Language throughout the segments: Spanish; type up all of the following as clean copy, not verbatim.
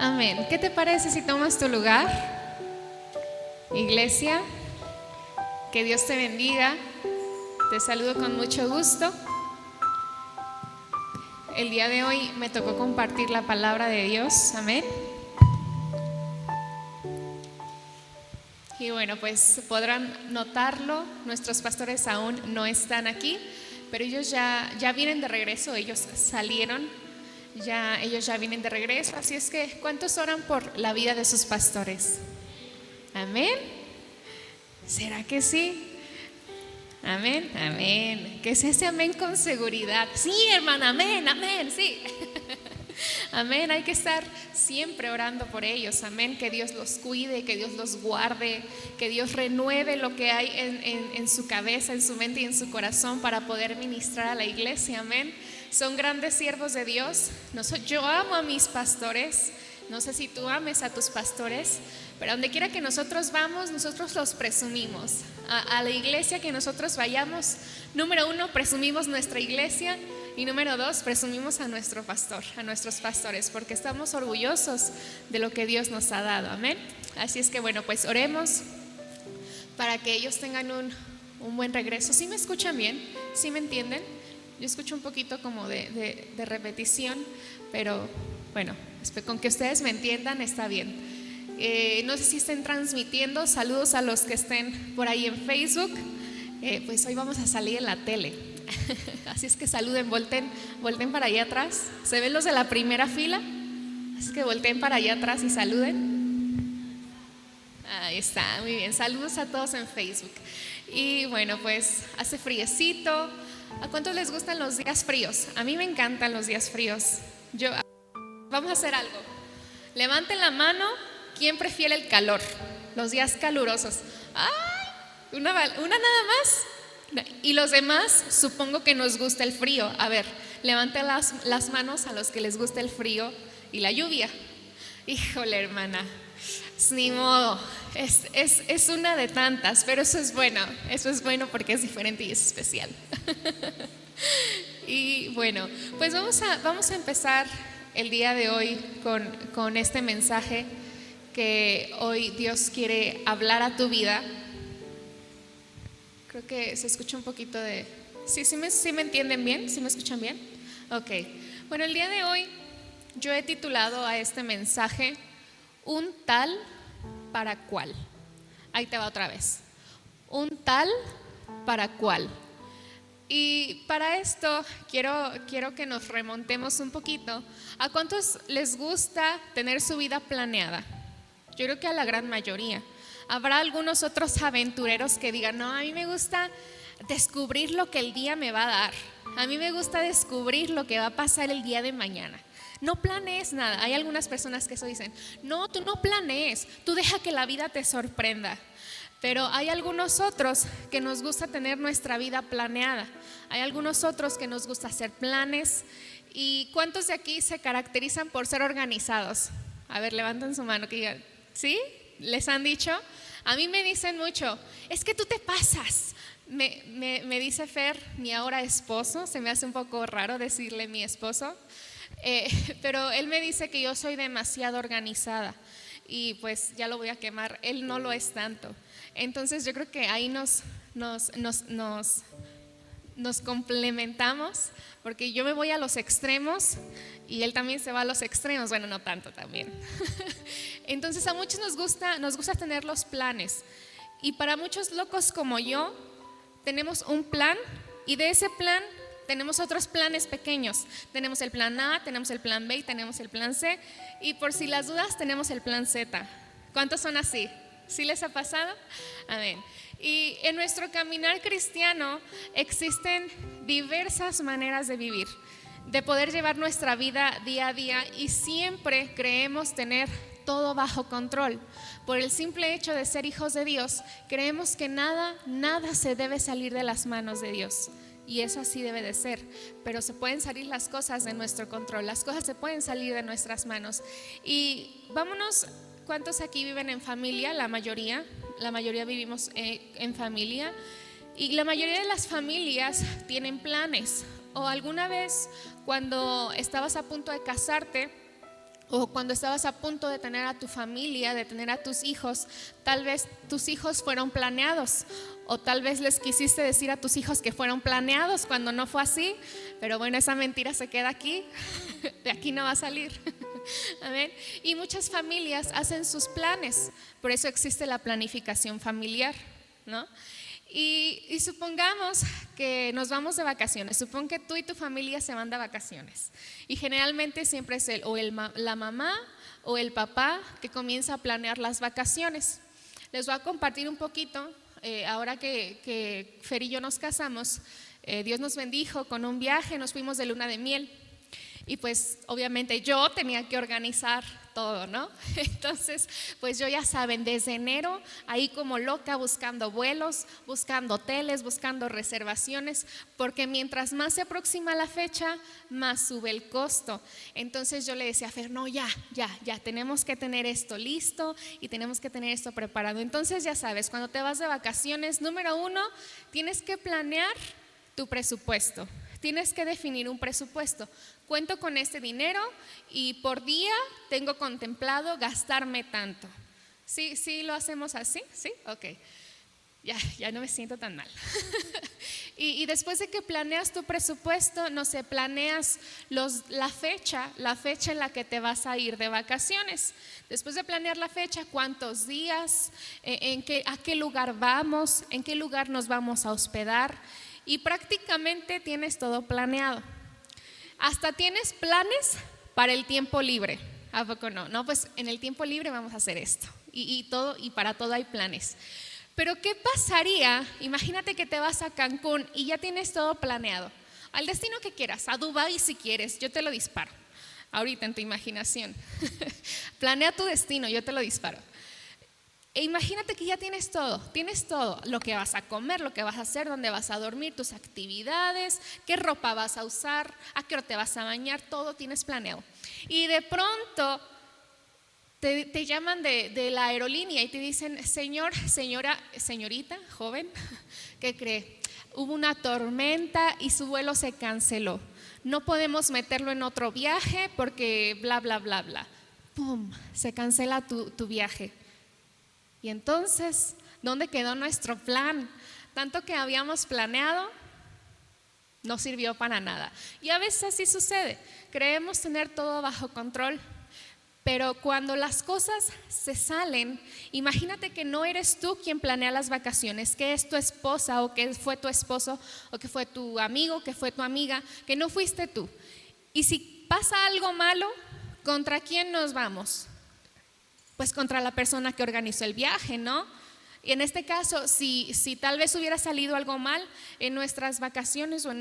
Amén. ¿Qué te parece si tomas tu lugar? Iglesia, que Dios te bendiga. Te saludo con mucho gusto. El día de hoy me tocó compartir la palabra de Dios. Amén. Y bueno, pues podrán notarlo, nuestros pastores aún no están aquí, pero ellos ya vienen de regreso, ellos salieron, ellos ya vienen de regreso. Así es que, ¿cuántos oran por la vida de sus pastores? Amén. ¿Será que sí? Amén, amén. Que sea ese amén con seguridad. Sí, hermana, amén, amén, sí. Amén, hay que estar siempre orando por ellos. Amén, que Dios los cuide, que Dios los guarde, que Dios renueve lo que hay en su cabeza, en su mente y en su corazón para poder ministrar a la iglesia. Amén. Son grandes siervos de Dios. Yo amo a mis pastores. No sé si tú ames a tus pastores, pero donde quiera que nosotros vamos, nosotros los presumimos. A la iglesia que nosotros vayamos, número 1, presumimos nuestra iglesia. Y número 2, presumimos a nuestro pastor, a nuestros pastores, porque estamos orgullosos de lo que Dios nos ha dado. Amén. Así es que bueno, pues oremos para que ellos tengan un buen regreso. ¿Sí me escuchan bien? ¿Sí me entienden? Yo escucho un poquito como de repetición, pero bueno, con que ustedes me entiendan está bien. No sé si estén transmitiendo. Saludos a los que estén por ahí en Facebook. Pues hoy vamos a salir en la tele. Así es que saluden, volteen para allá atrás. ¿Se ven los de la primera fila? Así que volteen para allá atrás y saluden. Ahí está, muy bien. Saludos a todos en Facebook. Y bueno, pues hace friecito. ¿A cuántos les gustan los días fríos? A mí me encantan los días fríos. Vamos a hacer algo. Levanten la mano. ¿Quién prefiere el calor? Los días calurosos. ¡Ay! Una nada más. Y los demás, supongo que nos gusta el frío. A ver, levanten las manos a los que les gusta el frío y la lluvia. Híjole, hermana, ni modo, es una de tantas, pero eso es bueno porque es diferente y es especial. Y bueno, pues vamos a empezar el día de hoy con este mensaje que hoy Dios quiere hablar a tu vida. Creo que se escucha un poquito de... ¿Sí me entienden bien? ¿Sí me escuchan bien? Ok. Bueno, el día de hoy yo he titulado a este mensaje Un tal para cual. Ahí te va otra vez. Un tal para cual. Y para esto quiero que nos remontemos un poquito. ¿A cuántos les gusta tener su vida planeada? Yo creo que a la gran mayoría. Habrá algunos otros aventureros que digan, no, a mí me gusta descubrir lo que el día me va a dar. A mí me gusta descubrir lo que va a pasar el día de mañana. No planees nada. Hay algunas personas que eso dicen, no, tú no planees, tú deja que la vida te sorprenda. Pero hay algunos otros que nos gusta tener nuestra vida planeada. Hay algunos otros que nos gusta hacer planes. ¿Y cuántos de aquí se caracterizan por ser organizados? A ver, levanten su mano que digan, ¿sí? ¿Les han dicho? A mí me dicen mucho, es que tú te pasas. Me dice Fer, mi ahora esposo, se me hace un poco raro decirle mi esposo, pero él me dice que yo soy demasiado organizada y pues ya lo voy a quemar, él no lo es tanto. Entonces yo creo que ahí nos complementamos, porque yo me voy a los extremos y él también se va a los extremos. Bueno, no tanto también. Entonces a muchos nos gusta tener los planes, y para muchos locos como yo tenemos un plan, y de ese plan tenemos otros planes pequeños. Tenemos el plan A, tenemos el plan B y tenemos el plan C, y por si las dudas tenemos el plan Z. ¿Cuántos son así? ¿Sí les ha pasado? Amén. Y en nuestro caminar cristiano existen diversas maneras de vivir, de poder llevar nuestra vida día a día, y siempre creemos tener todo bajo control. Por el simple hecho de ser hijos de Dios, creemos que nada se debe salir de las manos de Dios. Y eso así debe de ser, pero se pueden salir las cosas de nuestro control, las cosas se pueden salir de nuestras manos. Y vámonos, ¿cuántos aquí viven en familia? La mayoría vivimos en familia, y la mayoría de las familias tienen planes. O alguna vez cuando estabas a punto de casarte, o cuando estabas a punto de tener a tu familia, de tener a tus hijos, tal vez tus hijos fueron planeados, o tal vez les quisiste decir a tus hijos que fueron planeados cuando no fue así, pero bueno, esa mentira se queda aquí, de aquí no va a salir. Amén. Y muchas familias hacen sus planes, por eso existe la planificación familiar, ¿no? Y supongamos que nos vamos de vacaciones. Supón que tú y tu familia se van de vacaciones. Y generalmente siempre es la mamá o el papá que comienza a planear las vacaciones. Les voy a compartir un poquito. Ahora que Fer y yo nos casamos, Dios nos bendijo con un viaje, nos fuimos de luna de miel. Y pues obviamente yo tenía que organizar todo, ¿no? Entonces, pues yo ya saben, desde enero ahí como loca buscando vuelos, buscando hoteles, buscando reservaciones, porque mientras más se aproxima la fecha, más sube el costo. Entonces yo le decía a Fer, no, ya, tenemos que tener esto listo y tenemos que tener esto preparado. Entonces ya sabes, cuando te vas de vacaciones, número 1, tienes que planear tu presupuesto. Tienes que definir un presupuesto. Cuento con este dinero y por día tengo contemplado gastarme tanto. ¿Sí lo hacemos así? ¿Sí? Ok. Ya no me siento tan mal. Y después de que planeas tu presupuesto, no sé, planeas la fecha en la que te vas a ir de vacaciones. Después de planear la fecha, cuántos días, a qué lugar vamos, en qué lugar nos vamos a hospedar. Y prácticamente tienes todo planeado. Hasta tienes planes para el tiempo libre. ¿A poco no? No, pues en el tiempo libre vamos a hacer esto. Y para todo hay planes. Pero ¿qué pasaría? Imagínate que te vas a Cancún y ya tienes todo planeado. Al destino que quieras, a Dubái si quieres, yo te lo disparo. Ahorita en tu imaginación. Planea tu destino, yo te lo disparo. E imagínate que ya tienes todo, lo que vas a comer, lo que vas a hacer, dónde vas a dormir, tus actividades, qué ropa vas a usar, a qué hora te vas a bañar, todo tienes planeado. Y de pronto te llaman de la aerolínea y te dicen, señorita, joven, ¿qué cree? Hubo una tormenta y su vuelo se canceló. No podemos meterlo en otro viaje porque bla, bla, bla, bla. ¡Pum! Se cancela tu viaje. Y entonces, ¿dónde quedó nuestro plan? Tanto que habíamos planeado, no sirvió para nada. Y a veces así sucede. Creemos tener todo bajo control, pero cuando las cosas se salen, imagínate que no eres tú quien planea las vacaciones, que es tu esposa o que fue tu esposo o que fue tu amigo, que fue tu amiga, que no fuiste tú. Y si pasa algo malo, ¿contra quién nos vamos? Pues contra la persona que organizó el viaje, ¿no? Y en este caso, si tal vez hubiera salido algo mal en nuestras vacaciones o en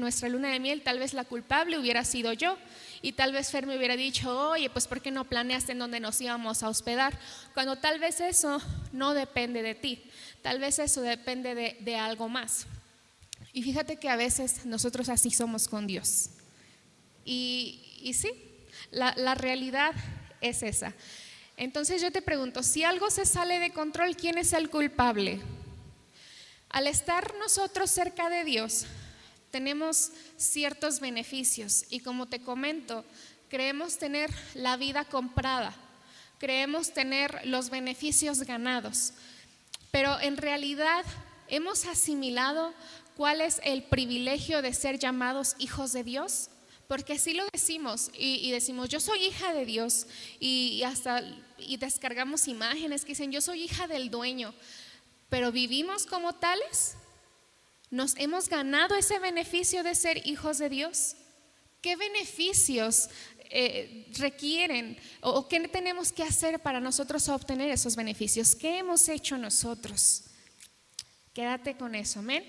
nuestra luna de miel, tal vez la culpable hubiera sido yo. Y tal vez Fer me hubiera dicho, oye, pues ¿por qué no planeaste en dónde nos íbamos a hospedar? Cuando tal vez eso no depende de ti, tal vez eso depende de algo más. Y fíjate que a veces nosotros así somos con Dios. Y sí, la realidad es esa. Entonces yo te pregunto, si algo se sale de control, ¿quién es el culpable? Al estar nosotros cerca de Dios, tenemos ciertos beneficios y como te comento, creemos tener la vida comprada, creemos tener los beneficios ganados, pero en realidad hemos asimilado cuál es el privilegio de ser llamados hijos de Dios. Porque así lo decimos y decimos, yo soy hija de Dios y descargamos imágenes que dicen, yo soy hija del dueño, pero vivimos como tales. ¿Nos hemos ganado ese beneficio de ser hijos de Dios? ¿Qué beneficios requieren o qué tenemos que hacer para nosotros obtener esos beneficios? ¿Qué hemos hecho nosotros? Quédate con eso, amén.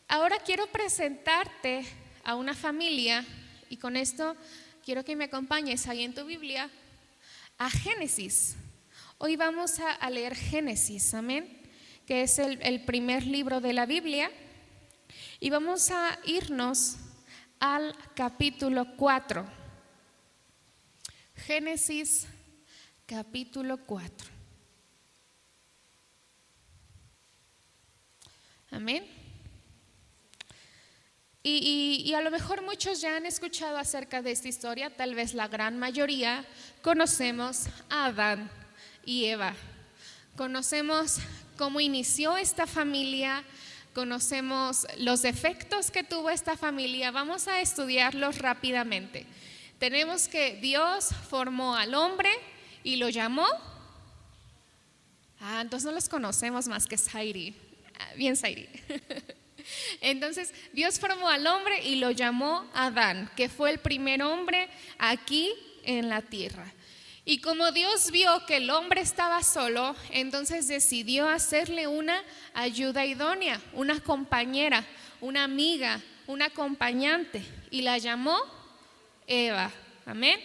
Ahora quiero presentarte a una familia. Y con esto quiero que me acompañes ahí en tu Biblia a Génesis. Hoy vamos a leer Génesis, amén, que es el primer libro de la Biblia. Y vamos a irnos al capítulo 4. Génesis capítulo 4. Amén. Y a lo mejor muchos ya han escuchado acerca de esta historia, tal vez la gran mayoría conocemos a Adán y Eva. Conocemos cómo inició esta familia, conocemos los defectos que tuvo esta familia. Vamos a estudiarlos rápidamente. Tenemos que Dios formó al hombre y lo llamó. Entonces no los conocemos más que Zairi. Bien, Zairi. Entonces Dios formó al hombre y lo llamó Adán, que fue el primer hombre aquí en la tierra. Y como Dios vio que el hombre estaba solo, entonces decidió hacerle una ayuda idónea, una compañera, una amiga, una acompañante, y la llamó Eva. Amén.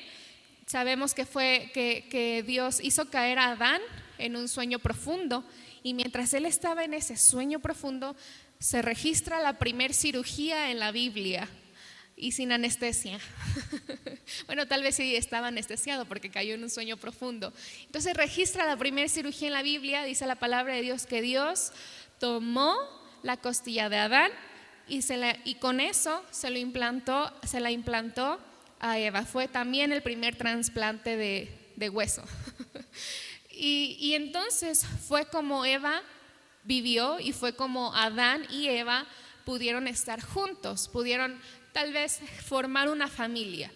Sabemos que Dios hizo caer a Adán en un sueño profundo, y mientras él estaba en ese sueño profundo, se registra la primer cirugía en la Biblia y sin anestesia. Bueno, tal vez sí estaba anestesiado porque cayó en un sueño profundo. Entonces registra la primer cirugía en la Biblia. Dice la palabra de Dios que Dios tomó la costilla de Adán y con eso se la implantó a Eva. Fue también el primer trasplante de hueso. Y entonces fue como Eva vivió, y fue como Adán y Eva pudieron estar juntos, pudieron tal vez formar una familia.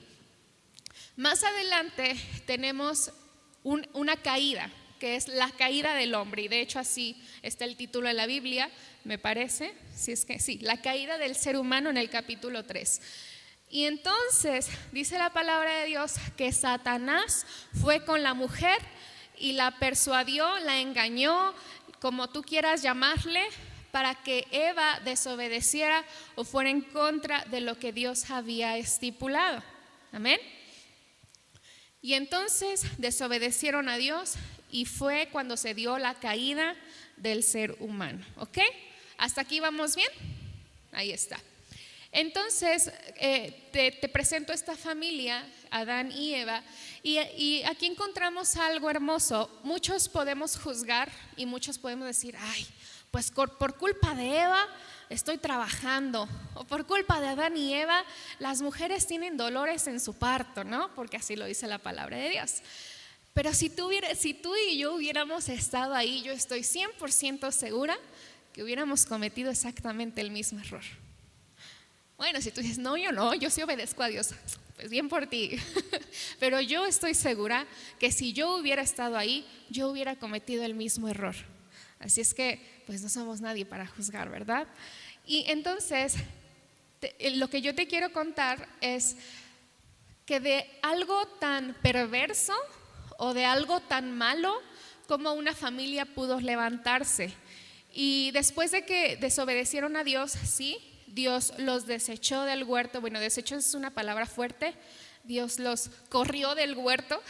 Más adelante tenemos una caída, que es la caída del hombre, y de hecho así está el título de la Biblia, me parece, la caída del ser humano en el capítulo 3. Y entonces dice la palabra de Dios que Satanás fue con la mujer y la persuadió, la engañó, como tú quieras llamarle, para que Eva desobedeciera o fuera en contra de lo que Dios había estipulado. Amén. Y entonces desobedecieron a Dios y fue cuando se dio la caída del ser humano. ¿Ok? ¿Hasta aquí vamos bien? Ahí está. Entonces te presento esta familia, Adán y Eva, y aquí encontramos algo hermoso. Muchos podemos juzgar y muchos podemos decir, ay, pues por culpa de Eva estoy trabajando, o por culpa de Adán y Eva las mujeres tienen dolores en su parto, ¿no? Porque así lo dice la palabra de Dios. Pero si tú y yo hubiéramos estado ahí, yo estoy 100% segura que hubiéramos cometido exactamente el mismo error. Bueno, si tú dices, no, yo sí obedezco a Dios, pues bien por ti. Pero yo estoy segura que si yo hubiera estado ahí, yo hubiera cometido el mismo error. Así es que, pues no somos nadie para juzgar, ¿verdad? Y entonces, lo que yo te quiero contar es que de algo tan perverso o de algo tan malo, como una familia pudo levantarse. Y después de que desobedecieron a Dios, sí, Dios los desechó del huerto. Bueno, desechó es una palabra fuerte. Dios los corrió del huerto,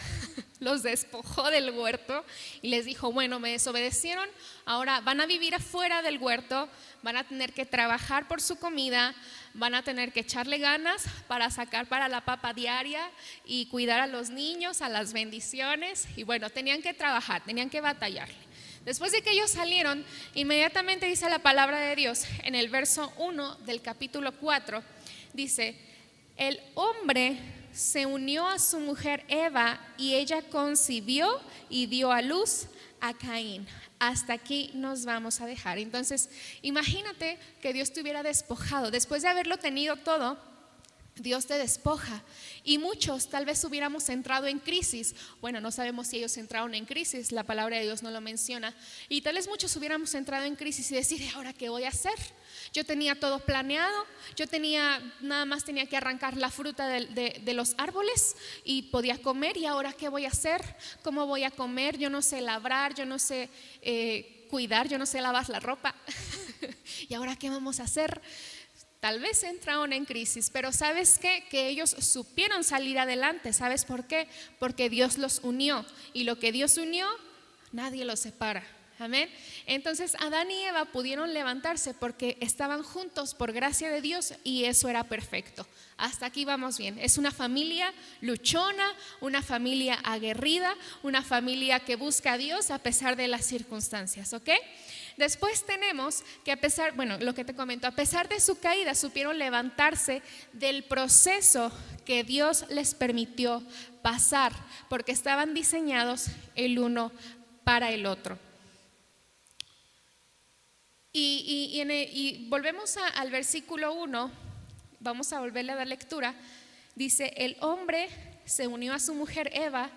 los despojó del huerto y les dijo, bueno, me desobedecieron, ahora van a vivir afuera del huerto, van a tener que trabajar por su comida, van a tener que echarle ganas para sacar para la papa diaria y cuidar a los niños, a las bendiciones. Y bueno, tenían que trabajar, tenían que batallarle. Después de que ellos salieron, inmediatamente dice la palabra de Dios en el verso 1 del capítulo 4, dice, el hombre se unió a su mujer Eva y ella concibió y dio a luz a Caín. Hasta aquí nos vamos a dejar. Entonces, imagínate que Dios te hubiera despojado. Después de haberlo tenido todo, Dios te despoja. Y muchos tal vez hubiéramos entrado en crisis. Bueno, no sabemos si ellos entraron en crisis, la palabra de Dios no lo menciona. Y tal vez muchos hubiéramos entrado en crisis y decir, ¿ahora qué voy a hacer? Yo tenía todo planeado, nada más tenía que arrancar la fruta de los árboles y podía comer. ¿Y ahora qué voy a hacer? ¿Cómo voy a comer? Yo no sé labrar, yo no sé cuidar, yo no sé lavar la ropa. ¿Y ahora qué vamos a hacer? Tal vez entraron en crisis, pero ¿sabes qué? Que ellos supieron salir adelante. ¿Sabes por qué? Porque Dios los unió, y lo que Dios unió, nadie los separa. Amén. Entonces Adán y Eva pudieron levantarse porque estaban juntos por gracia de Dios, y eso era perfecto. Hasta aquí vamos bien. Es una familia luchona, una familia aguerrida, una familia que busca a Dios a pesar de las circunstancias, ¿ok? Después tenemos que a pesar, bueno, lo que te comento, a pesar de su caída, supieron levantarse del proceso que Dios les permitió pasar, porque estaban diseñados el uno para el otro. Y volvemos al versículo 1, vamos a volverle a dar lectura. Dice: el hombre se unió a su mujer Eva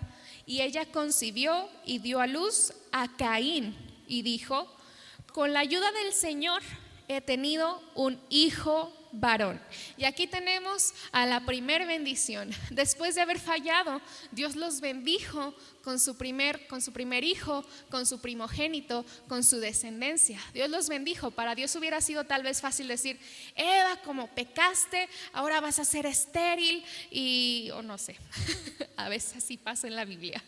y ella concibió y dio a luz a Caín y dijo: con la ayuda del Señor he tenido un hijo varón. Y aquí tenemos a la primer bendición. Después de haber fallado, Dios los bendijo con su primer hijo, con su primogénito, con su descendencia. Dios los bendijo. Para Dios hubiera sido tal vez fácil decir: Eva, como pecaste, ahora vas a ser estéril, o no sé. A veces así pasa en la Biblia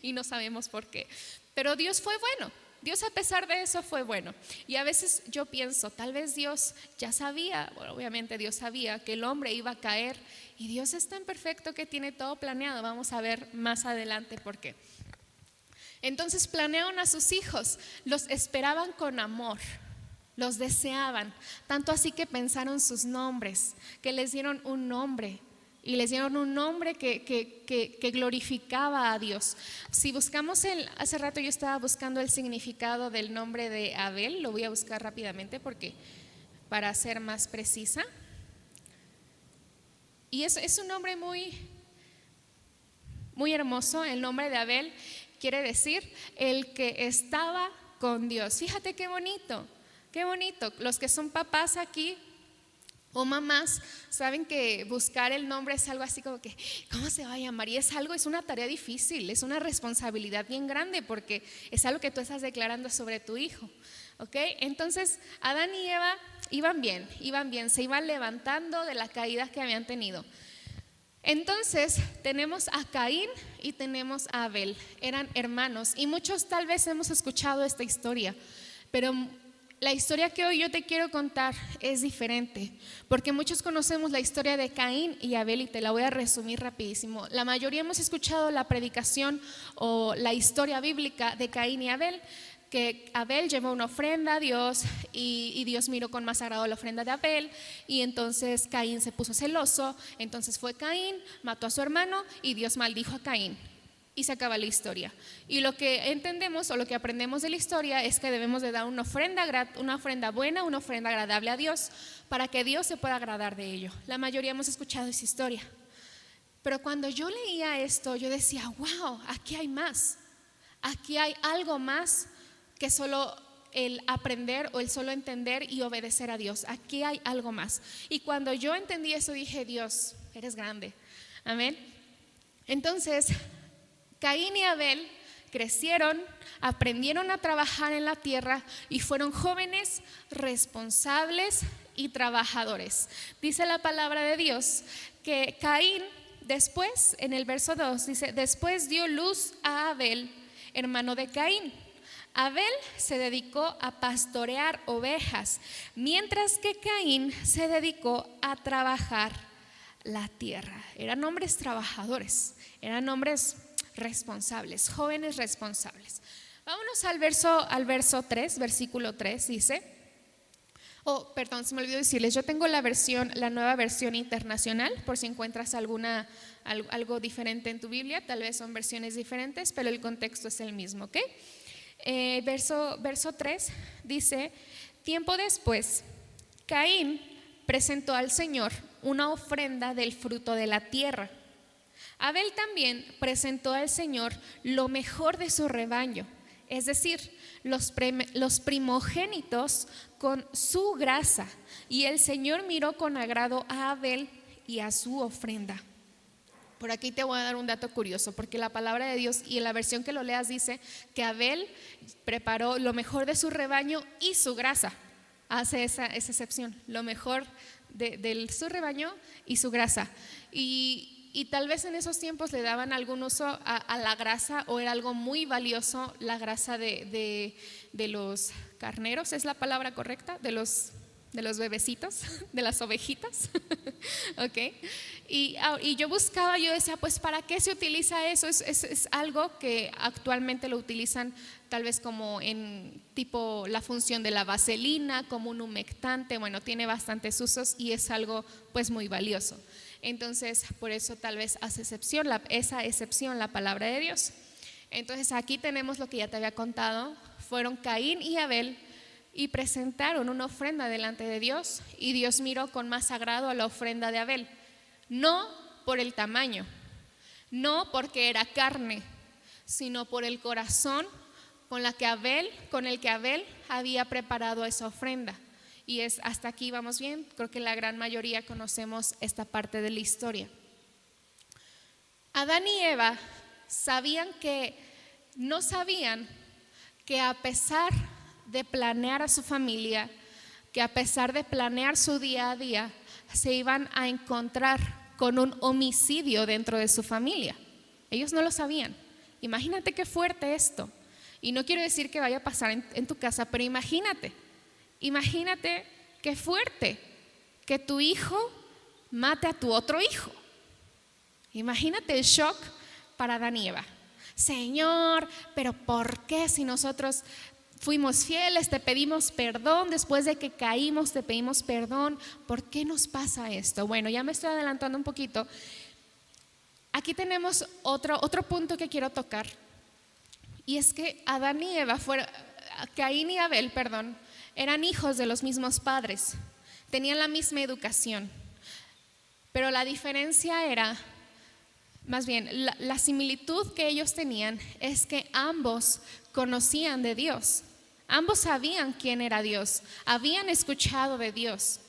y no sabemos por qué. Pero Dios fue bueno. Dios, a pesar de eso, fue bueno. Y a veces yo pienso, tal vez Dios ya sabía, bueno, obviamente Dios sabía que el hombre iba a caer, y Dios es tan perfecto que tiene todo planeado. Vamos a ver más adelante por qué. Entonces planearon a sus hijos, los esperaban con amor, los deseaban, tanto así que pensaron sus nombres, que les dieron un nombre. Y les dieron un nombre que glorificaba a Dios. Si buscamos hace rato yo estaba buscando el significado del nombre de Abel. Lo voy a buscar rápidamente para ser más precisa. Y es un nombre muy, muy hermoso. El nombre de Abel quiere decir el que estaba con Dios. Fíjate qué bonito, qué bonito. Los que son papás aquí o mamás saben que buscar el nombre es algo así como que, ¿cómo se va a llamar? Y es una tarea difícil, es una responsabilidad bien grande, porque es algo que tú estás declarando sobre tu hijo. ¿Ok? Entonces Adán y Eva iban bien, se iban levantando de la caída que habían tenido. Entonces tenemos a Caín y tenemos a Abel, eran hermanos, y muchos tal vez hemos escuchado esta historia, pero la historia que hoy yo te quiero contar es diferente, porque muchos conocemos la historia de Caín y Abel, y te la voy a resumir rapidísimo. La mayoría hemos escuchado la predicación o la historia bíblica de Caín y Abel, que Abel llevó una ofrenda a Dios y Dios miró con más agrado la ofrenda de Abel, y entonces Caín se puso celoso. Entonces fue Caín, mató a su hermano y Dios maldijo a Caín. Y se acaba la historia. Y lo que entendemos o lo que aprendemos de la historia es que debemos de dar una ofrenda buena, una ofrenda agradable a Dios, para que Dios se pueda agradar de ello. La mayoría hemos escuchado esa historia. Pero cuando yo leía esto, yo decía: wow, aquí hay más. Aquí hay algo más que solo el aprender o el solo entender y obedecer a Dios. Aquí hay algo más. Y cuando yo entendí eso, dije: Dios, eres grande. Amén. Entonces Caín y Abel crecieron, aprendieron a trabajar en la tierra y fueron jóvenes responsables y trabajadores. Dice la palabra de Dios que Caín después, en el verso 2, dice: después dio luz a Abel, hermano de Caín. Abel se dedicó a pastorear ovejas, mientras que Caín se dedicó a trabajar la tierra. Eran hombres trabajadores, eran hombres responsables, jóvenes responsables. Vámonos al verso 3, versículo 3, dice: se me olvidó decirles, yo tengo la nueva versión internacional, por si encuentras algo diferente en tu Biblia. Tal vez son versiones diferentes, pero el contexto es el mismo, ¿ok? Verso 3 dice: tiempo después, Caín presentó al Señor una ofrenda del fruto de la tierra. Abel también presentó al Señor lo mejor de su rebaño, es decir, los primogénitos con su grasa. Y el Señor miró con agrado a Abel y a su ofrenda. Por aquí te voy a dar un dato curioso, porque la palabra de Dios, y en la versión que lo leas, dice que Abel preparó lo mejor de su rebaño y su grasa. Hace esa excepción, lo mejor de su rebaño y su grasa. Y tal vez en esos tiempos le daban algún uso a la grasa, o era algo muy valioso la grasa de los carneros, ¿es la palabra correcta? De los de los bebecitos, de las ovejitas. ¿Ok? Y yo buscaba, yo decía, pues ¿para qué se utiliza eso? Es algo que actualmente lo utilizan tal vez como en tipo la función de la vaselina, como un humectante. Bueno, tiene bastantes usos y es algo pues muy valioso. Entonces, por eso tal vez hace esa excepción la palabra de Dios. Entonces, aquí tenemos lo que ya te había contado. Fueron Caín y Abel y presentaron una ofrenda delante de Dios, y Dios miró con más agrado a la ofrenda de Abel, no por el tamaño, no porque era carne, sino por el corazón con el que Abel había preparado esa ofrenda. Y hasta aquí vamos bien. Creo que la gran mayoría conocemos esta parte de la historia. Adán y Eva no sabían que a pesar de planear a su familia, que a pesar de planear su día a día, se iban a encontrar con un homicidio dentro de su familia. Ellos no lo sabían. Imagínate qué fuerte esto. Y no quiero decir que vaya a pasar en tu casa, pero imagínate qué fuerte que tu hijo mate a tu otro hijo. Imagínate el shock para Adán y Eva. Señor, pero ¿por qué si nosotros fuimos fieles, te pedimos perdón, después de que caímos te pedimos perdón, ¿por qué nos pasa esto? Bueno, ya me estoy adelantando un poquito. Aquí tenemos otro punto que quiero tocar, y es que Caín y Abel, eran hijos de los mismos padres, tenían la misma educación, pero la diferencia era, más bien, la similitud que ellos tenían es que ambos conocían de Dios, ambos sabían quién era Dios, habían escuchado de Dios,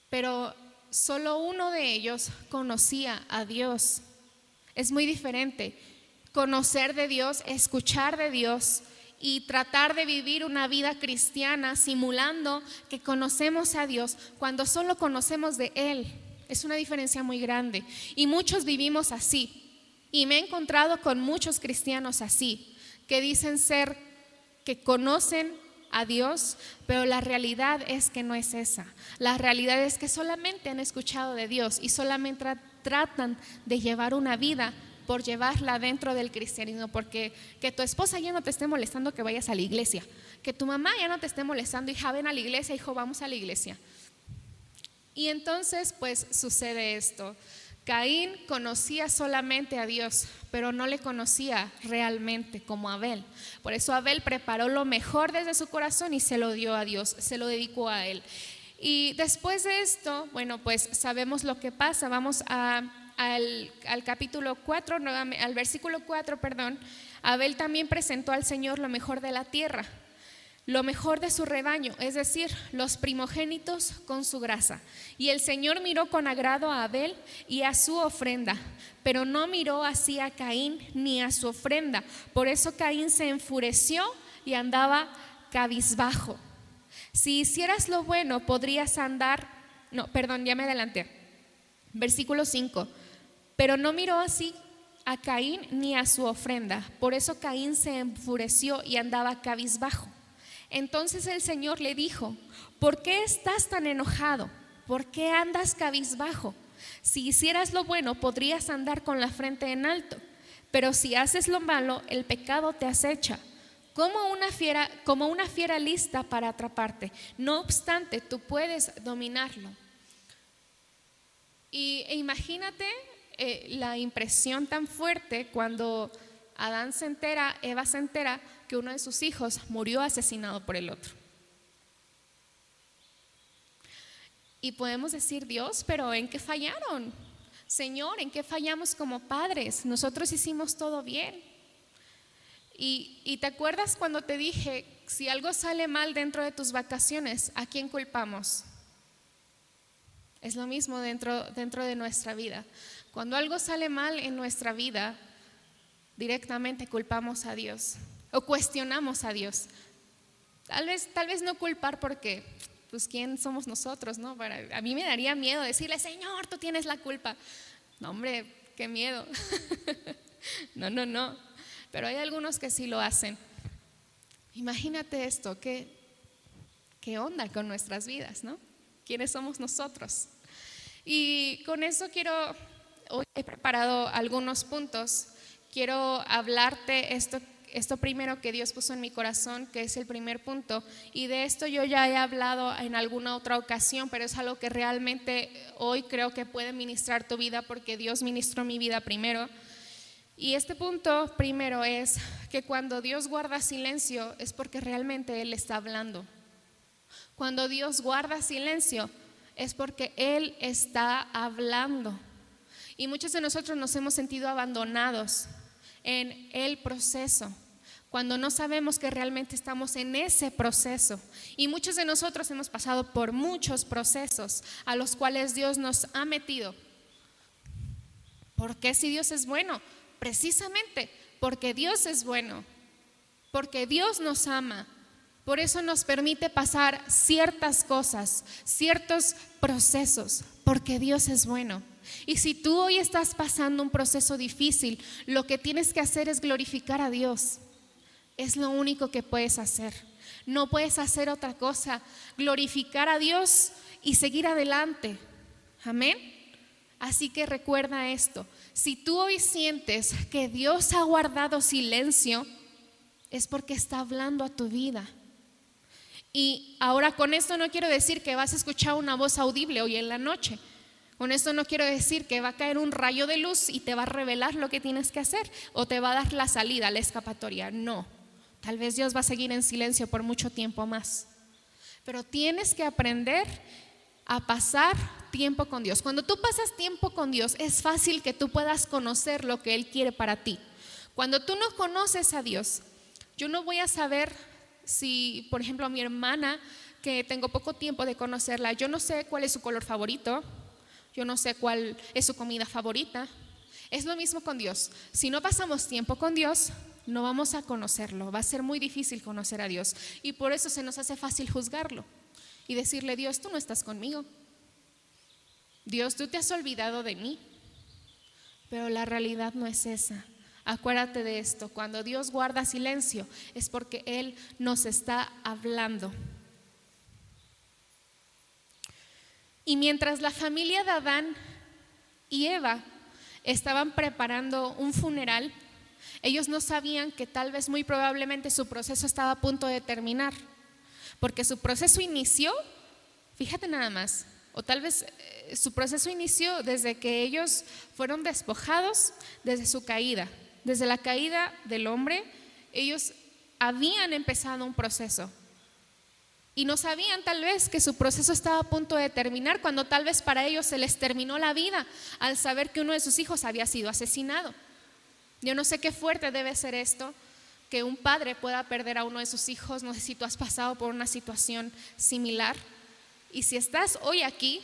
pero solo uno de ellos conocía a Dios. Es muy diferente conocer de Dios, escuchar de Dios y tratar de vivir una vida cristiana simulando que conocemos a Dios cuando solo conocemos de Él. Es una diferencia muy grande, y muchos vivimos así, y me he encontrado con muchos cristianos así, que dicen que conocen a Dios, pero la realidad es que no es esa. La realidad es que solamente han escuchado de Dios y solamente tratan de llevar una vida por llevarla dentro del cristianismo, porque que tu esposa ya no te esté molestando que vayas a la iglesia, que tu mamá ya no te esté molestando, hija, ven a la iglesia, hijo, vamos a la iglesia. Y entonces pues sucede esto. Caín conocía solamente a Dios, pero no le conocía realmente como Abel. Por eso Abel preparó lo mejor desde su corazón y se lo dio a Dios, se lo dedicó a Él. Y después de esto, bueno, pues sabemos lo que pasa. Vamos al capítulo 4, al versículo 4, perdón. Abel también presentó al Señor lo mejor de la tierra, lo mejor de su rebaño, es decir, los primogénitos con su grasa. Y el Señor miró con agrado a Abel y a su ofrenda, pero no miró así a Caín ni a su ofrenda. Por eso Caín se enfureció y andaba cabizbajo. Si hicieras lo bueno, podrías andar. No, perdón, ya me adelanté. Versículo 5. Pero no miró así a Caín ni a su ofrenda. Por eso Caín se enfureció y andaba cabizbajo. Entonces el Señor le dijo: ¿por qué estás tan enojado? ¿Por qué andas cabizbajo? Si hicieras lo bueno, podrías andar con la frente en alto, pero si haces lo malo, el pecado te acecha, como una fiera lista para atraparte. No obstante, tú puedes dominarlo. Imagínate la impresión tan fuerte cuando Eva se entera que uno de sus hijos murió asesinado por el otro. Y podemos decir: Dios, pero ¿en qué fallaron? Señor, ¿en qué fallamos como padres? Nosotros hicimos todo bien. Y te acuerdas cuando te dije, si algo sale mal dentro de tus vacaciones, ¿a quién culpamos? Es lo mismo dentro de nuestra vida. Cuando algo sale mal en nuestra vida, directamente culpamos a Dios o cuestionamos a Dios. Tal vez no culpar, porque pues quién somos nosotros, ¿no? A mí me daría miedo decirle: Señor, tú tienes la culpa. No, hombre, qué miedo. No. Pero hay algunos que sí lo hacen. Imagínate esto, que ¿qué onda con nuestras vidas, no? ¿Quiénes somos nosotros? Y con eso hoy he preparado algunos puntos. Quiero hablarte esto primero que Dios puso en mi corazón, que es el primer punto. Y de esto yo ya he hablado en alguna otra ocasión, pero es algo que realmente hoy creo que puede ministrar tu vida, porque Dios ministró mi vida primero. Y este punto primero es que cuando Dios guarda silencio es porque realmente Él está hablando. Cuando Dios guarda silencio es porque Él está hablando. Y muchos de nosotros nos hemos sentido abandonados en el proceso, cuando no sabemos que realmente estamos en ese proceso. Y muchos de nosotros hemos pasado por muchos procesos a los cuales Dios nos ha metido. ¿Por qué si Dios es bueno? Precisamente porque Dios es bueno, porque Dios nos ama. Por eso nos permite pasar ciertas cosas, ciertos procesos, porque Dios es bueno. Y si tú hoy estás pasando un proceso difícil, lo que tienes que hacer es glorificar a Dios. Es lo único que puedes hacer. No puedes hacer otra cosa. Glorificar a Dios y seguir adelante. Amén. Así que recuerda esto. Si tú hoy sientes que Dios ha guardado silencio, es porque está hablando a tu vida. Y ahora con esto no quiero decir que vas a escuchar una voz audible hoy en la noche. Con esto no quiero decir que va a caer un rayo de luz y te va a revelar lo que tienes que hacer o te va a dar la salida, la escapatoria. No, tal vez Dios va a seguir en silencio por mucho tiempo más. Pero tienes que aprender a pasar tiempo con Dios. Cuando tú pasas tiempo con Dios, es fácil que tú puedas conocer lo que Él quiere para ti. Cuando tú no conoces a Dios, yo no voy a saber si, por ejemplo, a mi hermana, que tengo poco tiempo de conocerla, yo no sé cuál es su color favorito, yo no sé cuál es su comida favorita. Es lo mismo con Dios. Si no pasamos tiempo con Dios, no vamos a conocerlo. Va a ser muy difícil conocer a Dios. Y por eso se nos hace fácil juzgarlo y decirle: Dios, tú no estás conmigo. Dios, tú te has olvidado de mí. Pero la realidad no es esa. Acuérdate de esto: cuando Dios guarda silencio es porque Él nos está hablando. Y mientras la familia de Adán y Eva estaban preparando un funeral, ellos no sabían que tal vez muy probablemente su proceso estaba a punto de terminar, porque su proceso inició, fíjate nada más, o tal vez su proceso inició desde que ellos fueron despojados, desde su caída, desde la caída del hombre. Ellos habían empezado un proceso y no sabían tal vez que su proceso estaba a punto de terminar, cuando tal vez para ellos se les terminó la vida al saber que uno de sus hijos había sido asesinado. Yo no sé qué fuerte debe ser esto, que un padre pueda perder a uno de sus hijos. No sé si tú has pasado por una situación similar. Y si estás hoy aquí,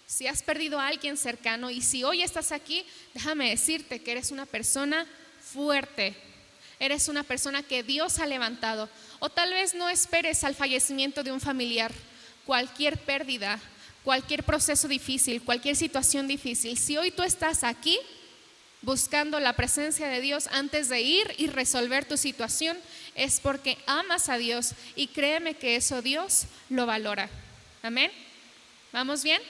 si has perdido a alguien cercano, y si hoy estás aquí, déjame decirte que eres una persona fuerte. Eres una persona que Dios ha levantado. O tal vez no esperes al fallecimiento de un familiar. Cualquier pérdida, cualquier proceso difícil, cualquier situación difícil, si hoy tú estás aquí buscando la presencia de Dios antes de ir y resolver tu situación, es porque amas a Dios, y créeme que eso Dios lo valora. Amén. ¿Vamos bien?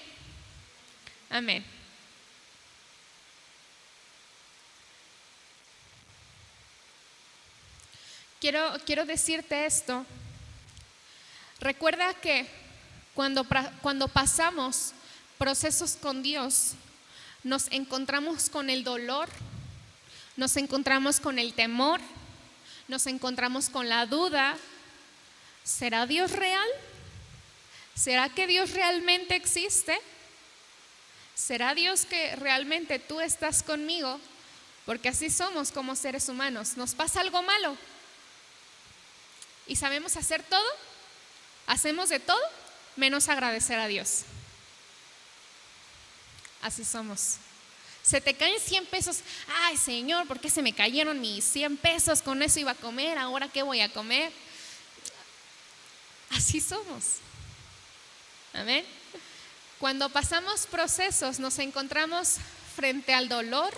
Amén. Quiero decirte esto. Recuerda que cuando pasamos procesos con Dios, nos encontramos con el dolor, nos encontramos con el temor, nos encontramos con la duda. ¿Será Dios real? ¿Será que Dios realmente existe? ¿Será Dios que realmente tú estás conmigo? Porque así somos como seres humanos. Nos pasa algo malo y sabemos hacer todo, hacemos de todo menos agradecer a Dios. Así somos. Se te caen 100 pesos. Ay, Señor, ¿por qué se me cayeron mis 100 pesos? Con eso iba a comer, ¿ahora qué voy a comer? Así somos. Amén. Cuando pasamos procesos, nos encontramos frente al dolor,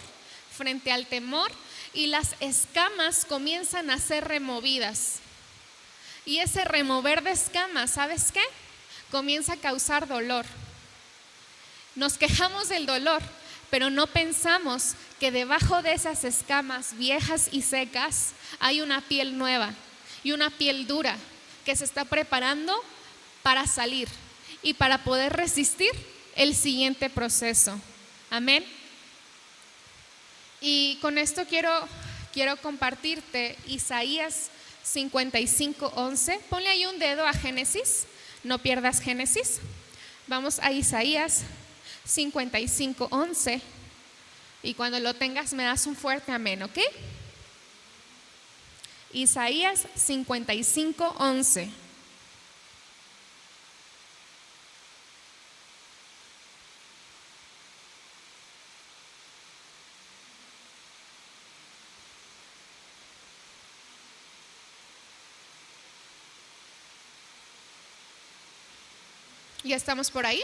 frente al temor, y las escamas comienzan a ser removidas. Y ese remover de escamas, ¿sabes qué? Comienza a causar dolor. Nos quejamos del dolor, pero no pensamos que debajo de esas escamas viejas y secas hay una piel nueva y una piel dura que se está preparando para salir y para poder resistir el siguiente proceso. Amén. Y con esto quiero compartirte Isaías 55:11. Ponle ahí un dedo a Génesis, no pierdas Génesis. Vamos a Isaías 55:11. Y cuando lo tengas me das un fuerte amén, ¿ok? Isaías 55:11. ¿Ya estamos por ahí?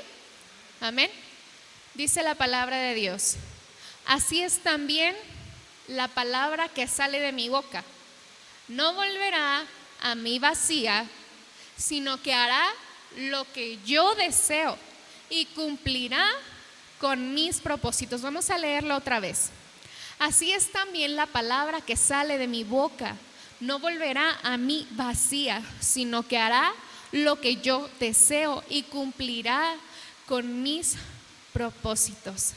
Amén. Dice la palabra de Dios: así es también la palabra que sale de mi boca. No volverá a mí vacía, sino que hará lo que yo deseo y cumplirá con mis propósitos. Vamos a leerlo otra vez. Así es también la palabra que sale de mi boca. No volverá a mí vacía, sino que hará lo que yo deseo y cumplirá con mis propósitos.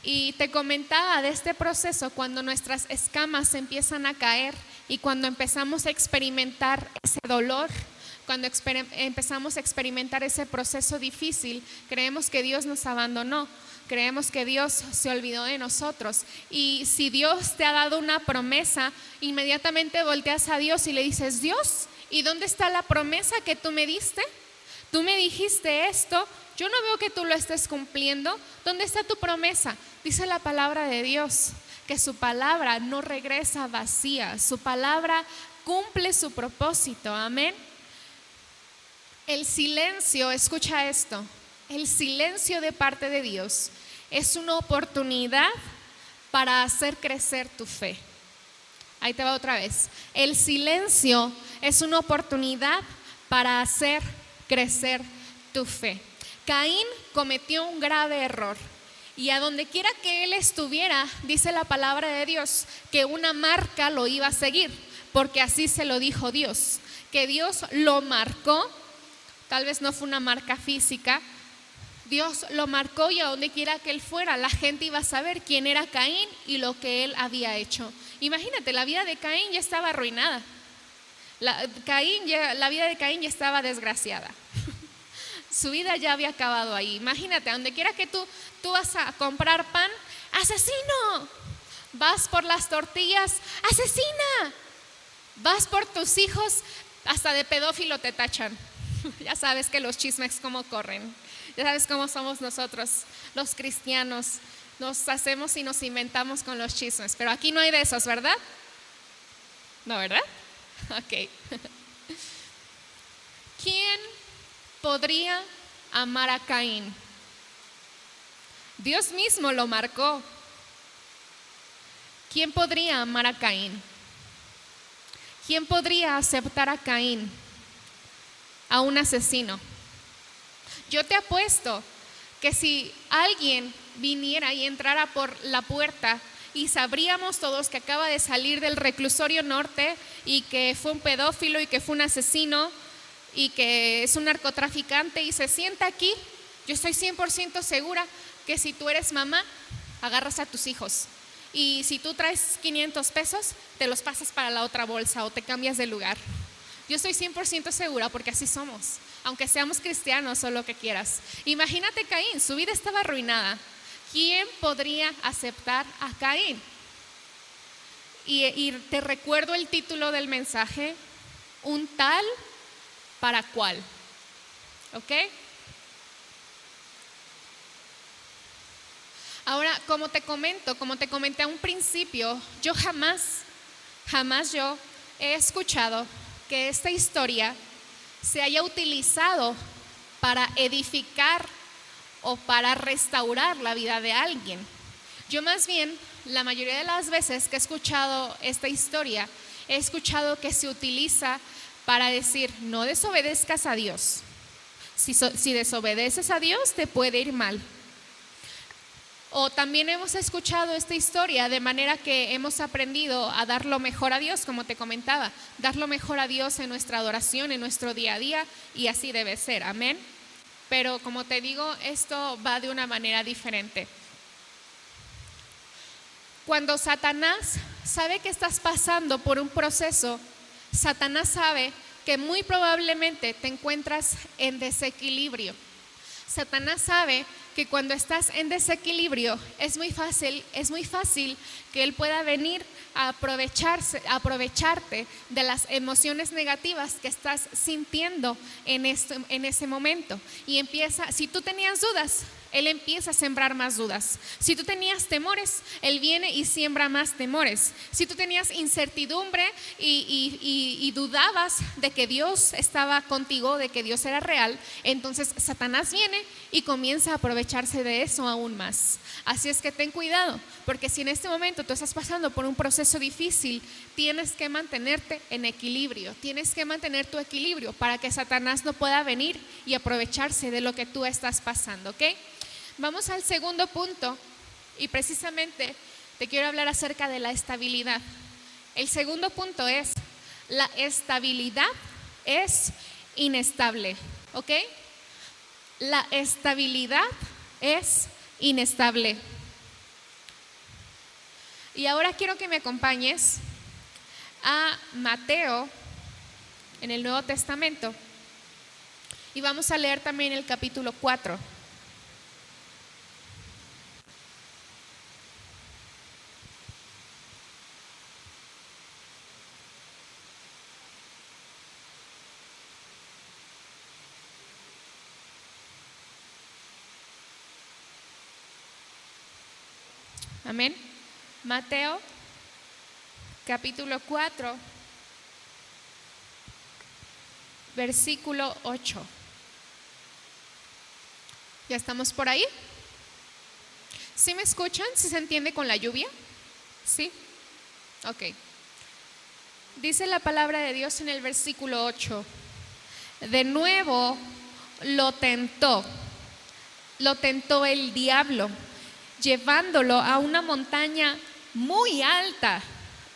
Y te comentaba de este proceso cuando nuestras escamas empiezan a caer y cuando empezamos a experimentar ese dolor, cuando empezamos a experimentar ese proceso difícil, creemos que Dios nos abandonó, creemos que Dios se olvidó de nosotros. Y si Dios te ha dado una promesa, inmediatamente volteas a Dios y le dices: Dios, ¿y dónde está la promesa que tú me diste? Tú me dijiste esto, yo no veo que tú lo estés cumpliendo. ¿Dónde está tu promesa? Dice la palabra de Dios que su palabra no regresa vacía, su palabra cumple su propósito. Amén. El silencio, escucha esto, el silencio de parte de Dios es una oportunidad para hacer crecer tu fe. Ahí te va otra vez. El silencio es una oportunidad para hacer crecer tu fe. Caín cometió un grave error y a donde quiera que él estuviera, dice la palabra de Dios, que una marca lo iba a seguir, porque así se lo dijo Dios, que Dios lo marcó. Tal vez no fue una marca física, Dios lo marcó y a donde quiera que él fuera, la gente iba a saber quién era Caín y lo que él había hecho. Imagínate, la vida de Caín ya estaba arruinada. La vida de Caín ya estaba desgraciada. Su vida ya había acabado ahí. Imagínate, a donde quiera que tú vas a comprar pan, ¡asesino! Vas por las tortillas, ¡asesina! Vas por tus hijos, hasta de pedófilo te tachan. Ya sabes que los chismes cómo corren. Ya sabes cómo somos nosotros, los cristianos. Nos hacemos y nos inventamos con los chismes. Pero aquí no hay de esos, ¿verdad? ¿No, verdad? Ok. ¿Quién podría amar a Caín? Dios mismo lo marcó. ¿Quién podría amar a Caín? ¿Quién podría aceptar a Caín, a un asesino? Yo te apuesto que si alguien viniera y entrara por la puerta y sabríamos todos que acaba de salir del reclusorio norte y que fue un pedófilo y que fue un asesino y que es un narcotraficante y se sienta aquí, yo estoy 100% segura que si tú eres mamá, agarras a tus hijos y si tú traes 500 pesos, te los pasas para la otra bolsa o te cambias de lugar. Yo estoy 100% segura porque así somos, aunque seamos cristianos o lo que quieras. Imagínate Caín, su vida estaba arruinada. ¿Quién podría aceptar a Caín? Y te recuerdo el título del mensaje: un tal para cual. ¿Ok? Ahora, como te comenté a un principio, yo jamás yo he escuchado que esta historia se haya utilizado para edificar o para restaurar la vida de alguien. Yo más bien, la mayoría de las veces que he escuchado esta historia, he escuchado que se utiliza para decir, no desobedezcas a Dios. Si desobedeces a Dios, te puede ir mal. O también hemos escuchado esta historia de manera que hemos aprendido a dar lo mejor a Dios, como te comentaba, dar lo mejor a Dios en nuestra adoración, en nuestro día a día, y así debe ser, amén. Pero como te digo, esto va de una manera diferente. Cuando Satanás sabe que estás pasando por un proceso, Satanás sabe que muy probablemente te encuentras en desequilibrio. Satanás sabe que cuando estás en desequilibrio es muy fácil que él pueda venir a aprovecharte de las emociones negativas que estás sintiendo en ese momento. Y si tú tenías dudas, él empieza a sembrar más dudas. Si tú tenías temores, él viene y siembra más temores. Si tú tenías incertidumbre y dudabas de que Dios estaba contigo, de que Dios era real, entonces Satanás viene y comienza a aprovecharse de eso aún más. Así es que ten cuidado, porque si en este momento tú estás pasando por un proceso difícil, tienes que mantenerte en equilibrio, tienes que mantener tu equilibrio para que Satanás no pueda venir y aprovecharse de lo que tú estás pasando, ¿ok? Vamos al segundo punto y precisamente te quiero hablar acerca de la estabilidad. El segundo punto es, la estabilidad es inestable, ¿ok? La estabilidad es inestable. Y ahora quiero que me acompañes a Mateo en el Nuevo Testamento y vamos a leer también el capítulo 4. Amén. Mateo, capítulo 4, versículo 8. ¿Ya estamos por ahí? ¿Sí me escuchan? ¿Sí se entiende con la lluvia? ¿Sí? Ok. Dice la palabra de Dios en el versículo 8. De nuevo lo tentó el diablo, llevándolo a una montaña muy alta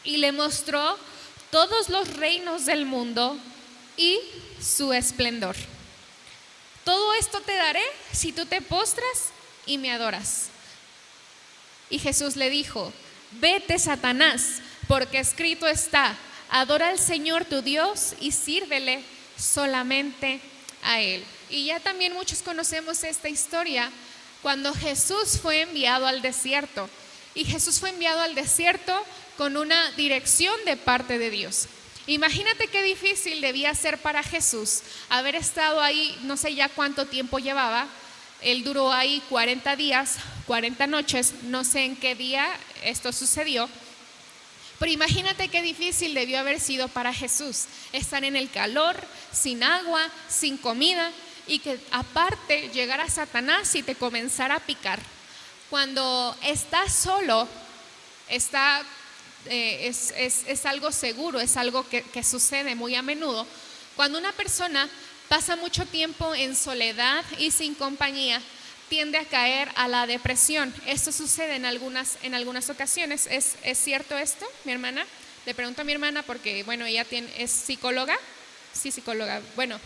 y le mostró todos los reinos del mundo y su esplendor. Todo esto te daré si tú te postras y me adoras. Y Jesús le dijo, vete, Satanás, porque escrito está, adora al Señor tu Dios y sírvele solamente a Él. Y ya también muchos conocemos esta historia cuando Jesús fue enviado al desierto. Y Jesús fue enviado al desierto con una dirección de parte de Dios. Imagínate qué difícil debía ser para Jesús haber estado ahí, no sé ya cuánto tiempo llevaba. Él duró ahí 40 días, 40 noches, no sé en qué día esto sucedió. Pero imagínate qué difícil debió haber sido para Jesús estar en el calor, sin agua, sin comida, y que aparte llegara Satanás y te comenzara a picar. Cuando estás solo, es algo seguro, es algo que sucede muy a menudo. Cuando una persona pasa mucho tiempo en soledad y sin compañía, tiende a caer a la depresión. Esto sucede en algunas ocasiones. ¿Es cierto esto, mi hermana? Le pregunto a mi hermana porque, bueno, ella es psicóloga. Sí, psicóloga. Bueno,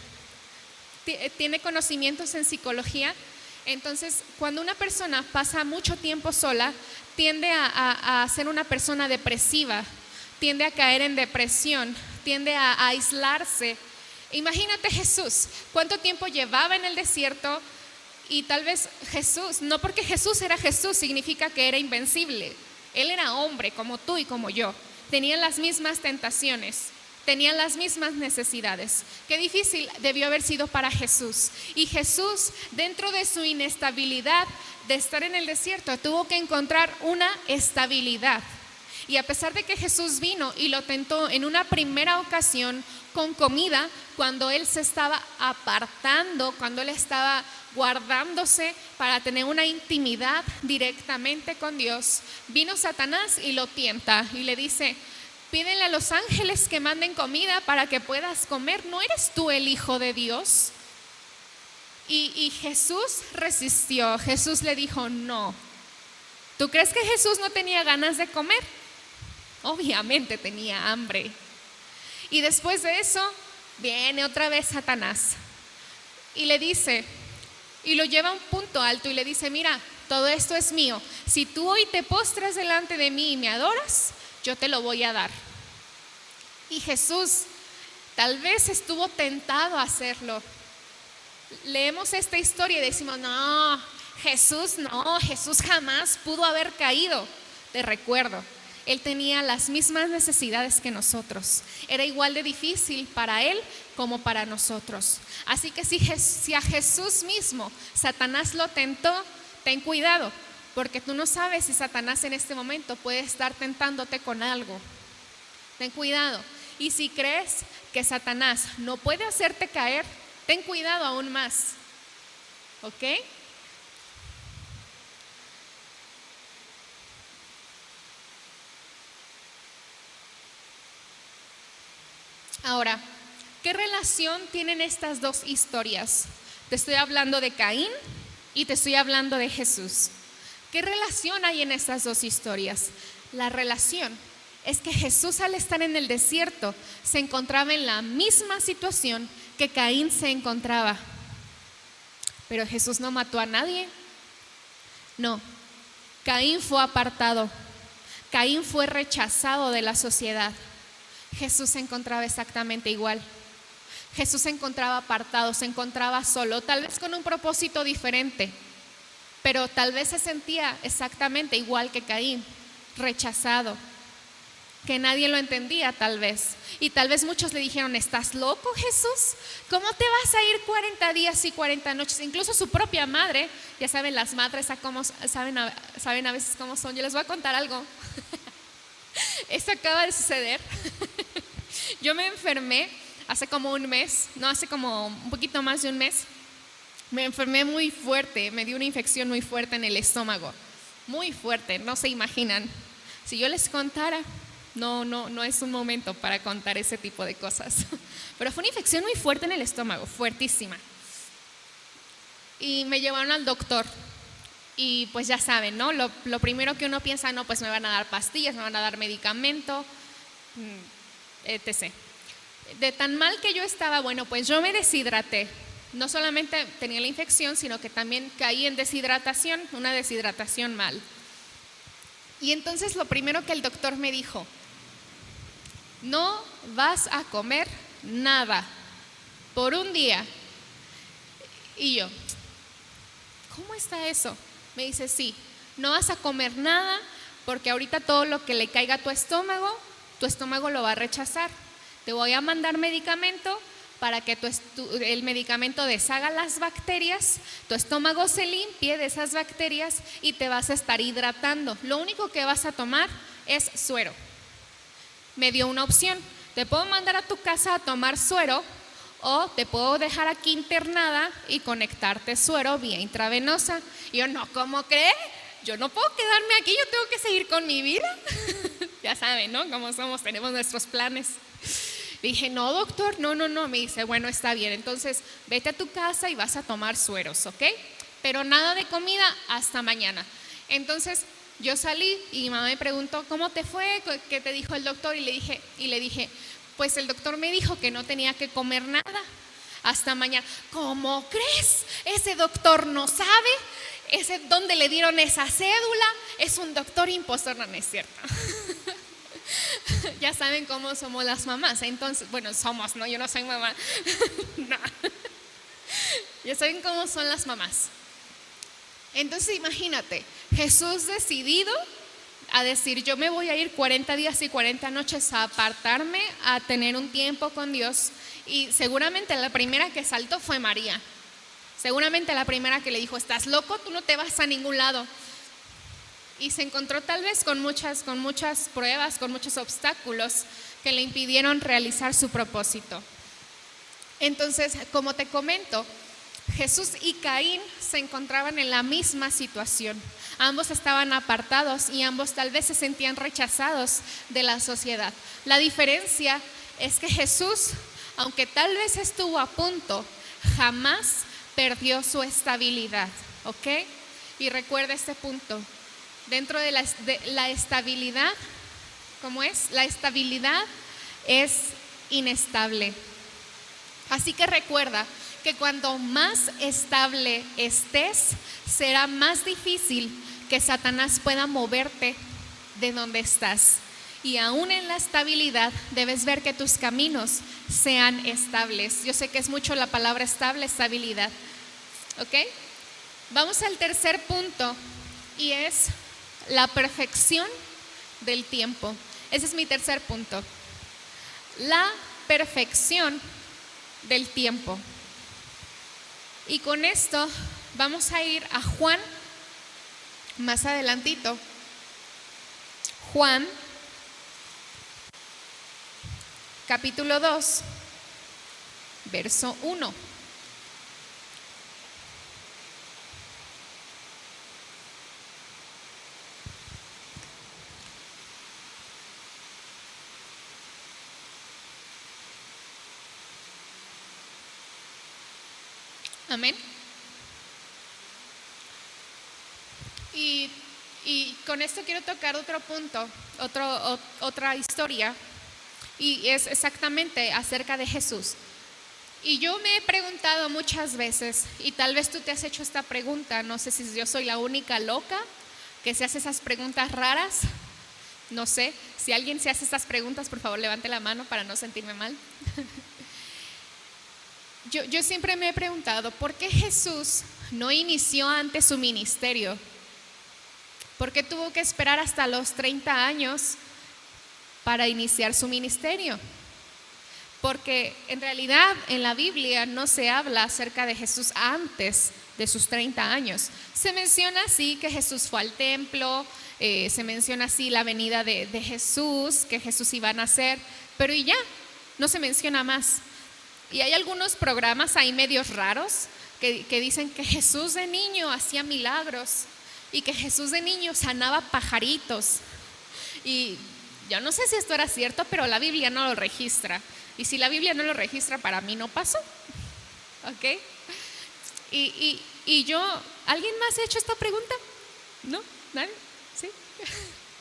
tiene conocimientos en psicología. Entonces, cuando una persona pasa mucho tiempo sola, tiende a ser una persona depresiva, tiende a caer en depresión, tiende a aislarse. Imagínate Jesús, cuánto tiempo llevaba en el desierto. Y tal vez Jesús, no porque Jesús era Jesús significa que era invencible. Él era hombre como tú y como yo. Tenía las mismas tentaciones, tenía las mismas necesidades. Qué difícil debió haber sido para Jesús. Y Jesús, dentro de su inestabilidad de estar en el desierto, tuvo que encontrar una estabilidad. Y a pesar de que Jesús vino y lo tentó en una primera ocasión con comida, cuando él se estaba apartando, cuando él estaba guardándose para tener una intimidad directamente con Dios, vino Satanás y lo tienta y le dice, Pídele a los ángeles que manden comida para que puedas comer. ¿No eres tú el Hijo de Dios? Y Jesús resistió. Jesús le dijo, no. ¿Tú crees que Jesús no tenía ganas de comer? Obviamente tenía hambre. Y después de eso, viene otra vez Satanás y le dice, y lo lleva a un punto alto y le dice, mira, todo esto es mío. Si tú hoy te postras delante de mí y me adoras, yo te lo voy a dar. Y Jesús tal vez estuvo tentado a hacerlo. Leemos esta historia y decimos, no, Jesús jamás pudo haber caído. Te recuerdo, Él tenía las mismas necesidades que nosotros. Era igual de difícil para Él como para nosotros. Así que si a Jesús mismo Satanás lo tentó, ten cuidado, porque tú no sabes si Satanás en este momento puede estar tentándote con algo. Ten cuidado. Y si crees que Satanás no puede hacerte caer, ten cuidado aún más. ¿Ok? Ahora, ¿qué relación tienen estas dos historias? Te estoy hablando de Caín y te estoy hablando de Jesús. ¿Qué relación hay en estas dos historias? La relación es que Jesús, al estar en el desierto, se encontraba en la misma situación que Caín se encontraba. Pero Jesús no mató a nadie. No, Caín fue apartado. Caín fue rechazado de la sociedad. Jesús se encontraba exactamente igual. Jesús se encontraba apartado, se encontraba solo, tal vez con un propósito diferente, pero tal vez se sentía exactamente igual que Caín, rechazado, que nadie lo entendía tal vez. Y tal vez muchos le dijeron, ¿estás loco, Jesús? ¿Cómo te vas a ir 40 días y 40 noches? Incluso su propia madre, ya saben, las madres saben a veces cómo son. Yo les voy a contar algo. Esto acaba de suceder. Yo me enfermé hace como un mes, no, hace como un poquito más de un mes. Me enfermé muy fuerte, me dio una infección muy fuerte en el estómago. Muy fuerte, no se imaginan. Si yo les contara, no es un momento para contar ese tipo de cosas. Pero fue una infección muy fuerte en el estómago, fuertísima. Y me llevaron al doctor. Y pues ya saben, ¿no? Lo primero que uno piensa, no, pues me van a dar pastillas, me van a dar medicamento, etc. De tan mal que yo estaba, bueno, pues yo me deshidraté. No solamente tenía la infección, sino que también caí en deshidratación, una deshidratación mal. Y entonces lo primero que el doctor me dijo, no vas a comer nada por un día. Y yo, ¿cómo está eso? Me dice, sí, no vas a comer nada porque ahorita todo lo que le caiga a tu estómago lo va a rechazar. Te voy a mandar medicamento para que el medicamento deshaga las bacterias, tu estómago se limpie de esas bacterias y te vas a estar hidratando. Lo único que vas a tomar es suero. Me dio una opción, te puedo mandar a tu casa a tomar suero o te puedo dejar aquí internada y conectarte suero vía intravenosa. Y yo, no, ¿cómo cree? Yo no puedo quedarme aquí, yo tengo que seguir con mi vida. Ya saben, ¿no? Cómo somos, tenemos nuestros planes. Dije, no, doctor, no. Me dice, bueno, está bien, entonces vete a tu casa y vas a tomar sueros, ¿ok? Pero nada de comida hasta mañana. Entonces yo salí y mi mamá me preguntó, ¿cómo te fue? ¿Qué te dijo el doctor? Y le dije, pues el doctor me dijo que no tenía que comer nada hasta mañana. ¿Cómo crees? Ese doctor no sabe. ¿Ese dónde le dieron esa cédula? Es un doctor impostor. No es cierto. Ya saben cómo somos las mamás. Entonces, bueno, somos, ¿no? Yo no soy mamá. No. Ya saben cómo son las mamás. Entonces imagínate, Jesús decidido a decir, yo me voy a ir 40 días y 40 noches a apartarme, a tener un tiempo con Dios. Y seguramente la primera que saltó fue María. Seguramente la primera que le dijo, ¿estás loco? Tú no te vas a ningún lado. Y se encontró tal vez con muchas pruebas, con muchos obstáculos que le impidieron realizar su propósito. Entonces, como te comento, Jesús y Caín se encontraban en la misma situación. Ambos estaban apartados y ambos tal vez se sentían rechazados de la sociedad. La diferencia es que Jesús, aunque tal vez estuvo a punto, jamás perdió su estabilidad, ¿ok? Y recuerda este punto. Dentro de la estabilidad, ¿cómo es? La estabilidad es inestable. Así que recuerda que cuando más estable estés, será más difícil que Satanás pueda moverte de donde estás. Y aún en la estabilidad debes ver que tus caminos sean estables. Yo sé que es mucho la palabra estable, estabilidad. ¿Ok? Vamos al tercer punto y es la perfección del tiempo. Ese es mi tercer punto. La perfección del tiempo. Y con esto vamos a ir a Juan más adelantito. Juan capítulo 2, verso 1. Amén. Y con esto quiero tocar otro punto, otra historia, y es exactamente acerca de Jesús. Y yo me he preguntado muchas veces, y tal vez tú te has hecho esta pregunta, no sé si yo soy la única loca que se hace esas preguntas raras, no sé, si alguien se hace estas preguntas, por favor levante la mano para no sentirme mal. Yo siempre me he preguntado, ¿por qué Jesús no inició antes su ministerio? ¿Por qué tuvo que esperar hasta los 30 años para iniciar su ministerio? Porque en realidad en la Biblia no se habla acerca de Jesús antes de sus 30 años. Se menciona así que Jesús fue al templo, se menciona así la venida de Jesús, que Jesús iba a nacer, pero y ya, no se menciona más. Y hay algunos programas ahí medios raros que dicen que Jesús de niño hacía milagros y que Jesús de niño sanaba pajaritos. Y yo no sé si esto era cierto, pero la Biblia no lo registra. Y si la Biblia no lo registra, para mí no pasó. ¿Ok? Y yo, ¿alguien más ha hecho esta pregunta? ¿No? ¿Nadie? ¿Sí?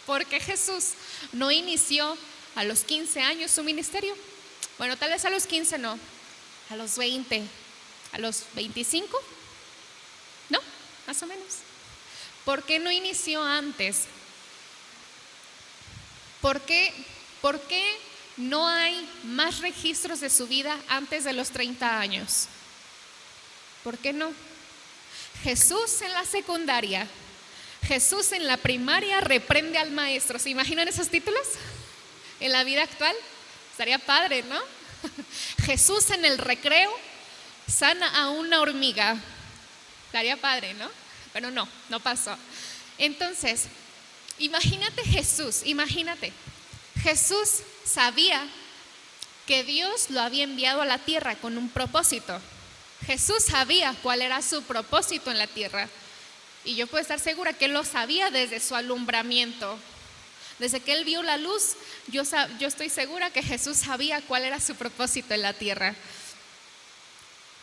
¿Por qué Jesús no inició a los 15 años su ministerio? Bueno, tal vez a los 15 no, a los 20, a los 25, ¿no? Más o menos. ¿Por qué no inició antes? ¿Por qué no hay más registros de su vida antes de los 30 años? ¿Por qué no? Jesús en la secundaria, Jesús en la primaria reprende al maestro. ¿Se imaginan esos títulos? En la vida actual, estaría padre, ¿no? Jesús en el recreo sana a una hormiga. Estaría padre, ¿no? Pero no pasó. Entonces, imagínate Jesús, Jesús sabía que Dios lo había enviado a la tierra con un propósito. Jesús sabía cuál era su propósito en la tierra. Y yo puedo estar segura que él lo sabía desde su alumbramiento. Desde que él vio la luz, yo estoy segura que Jesús sabía cuál era su propósito en la tierra.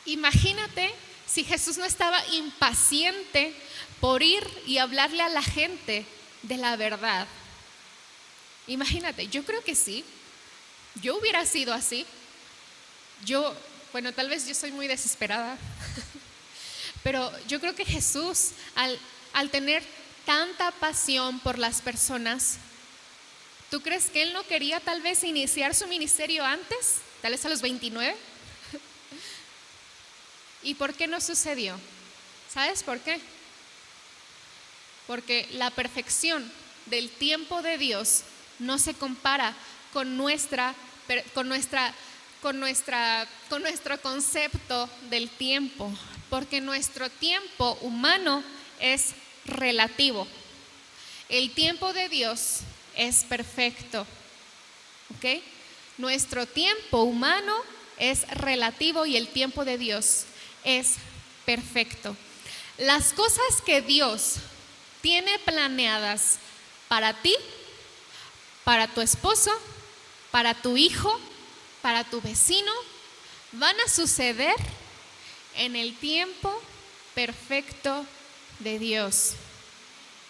Imagínate si Jesús no estaba impaciente por ir y hablarle a la gente de la verdad. Imagínate, yo creo que sí. Yo hubiera sido así. Bueno, tal vez yo soy muy desesperada, pero yo creo que Jesús, al tener tanta pasión por las personas, ¿tú crees que él no quería tal vez iniciar su ministerio antes? Tal vez a los 29. ¿Y por qué no sucedió? ¿Sabes por qué? Porque la perfección del tiempo de Dios no se compara con nuestro concepto del tiempo, porque nuestro tiempo humano es relativo. El tiempo de Dios es perfecto, ¿ok? Nuestro tiempo humano es relativo y el tiempo de Dios es perfecto. Las cosas que Dios tiene planeadas para ti, para tu esposo, para tu hijo, para tu vecino, van a suceder en el tiempo perfecto de Dios.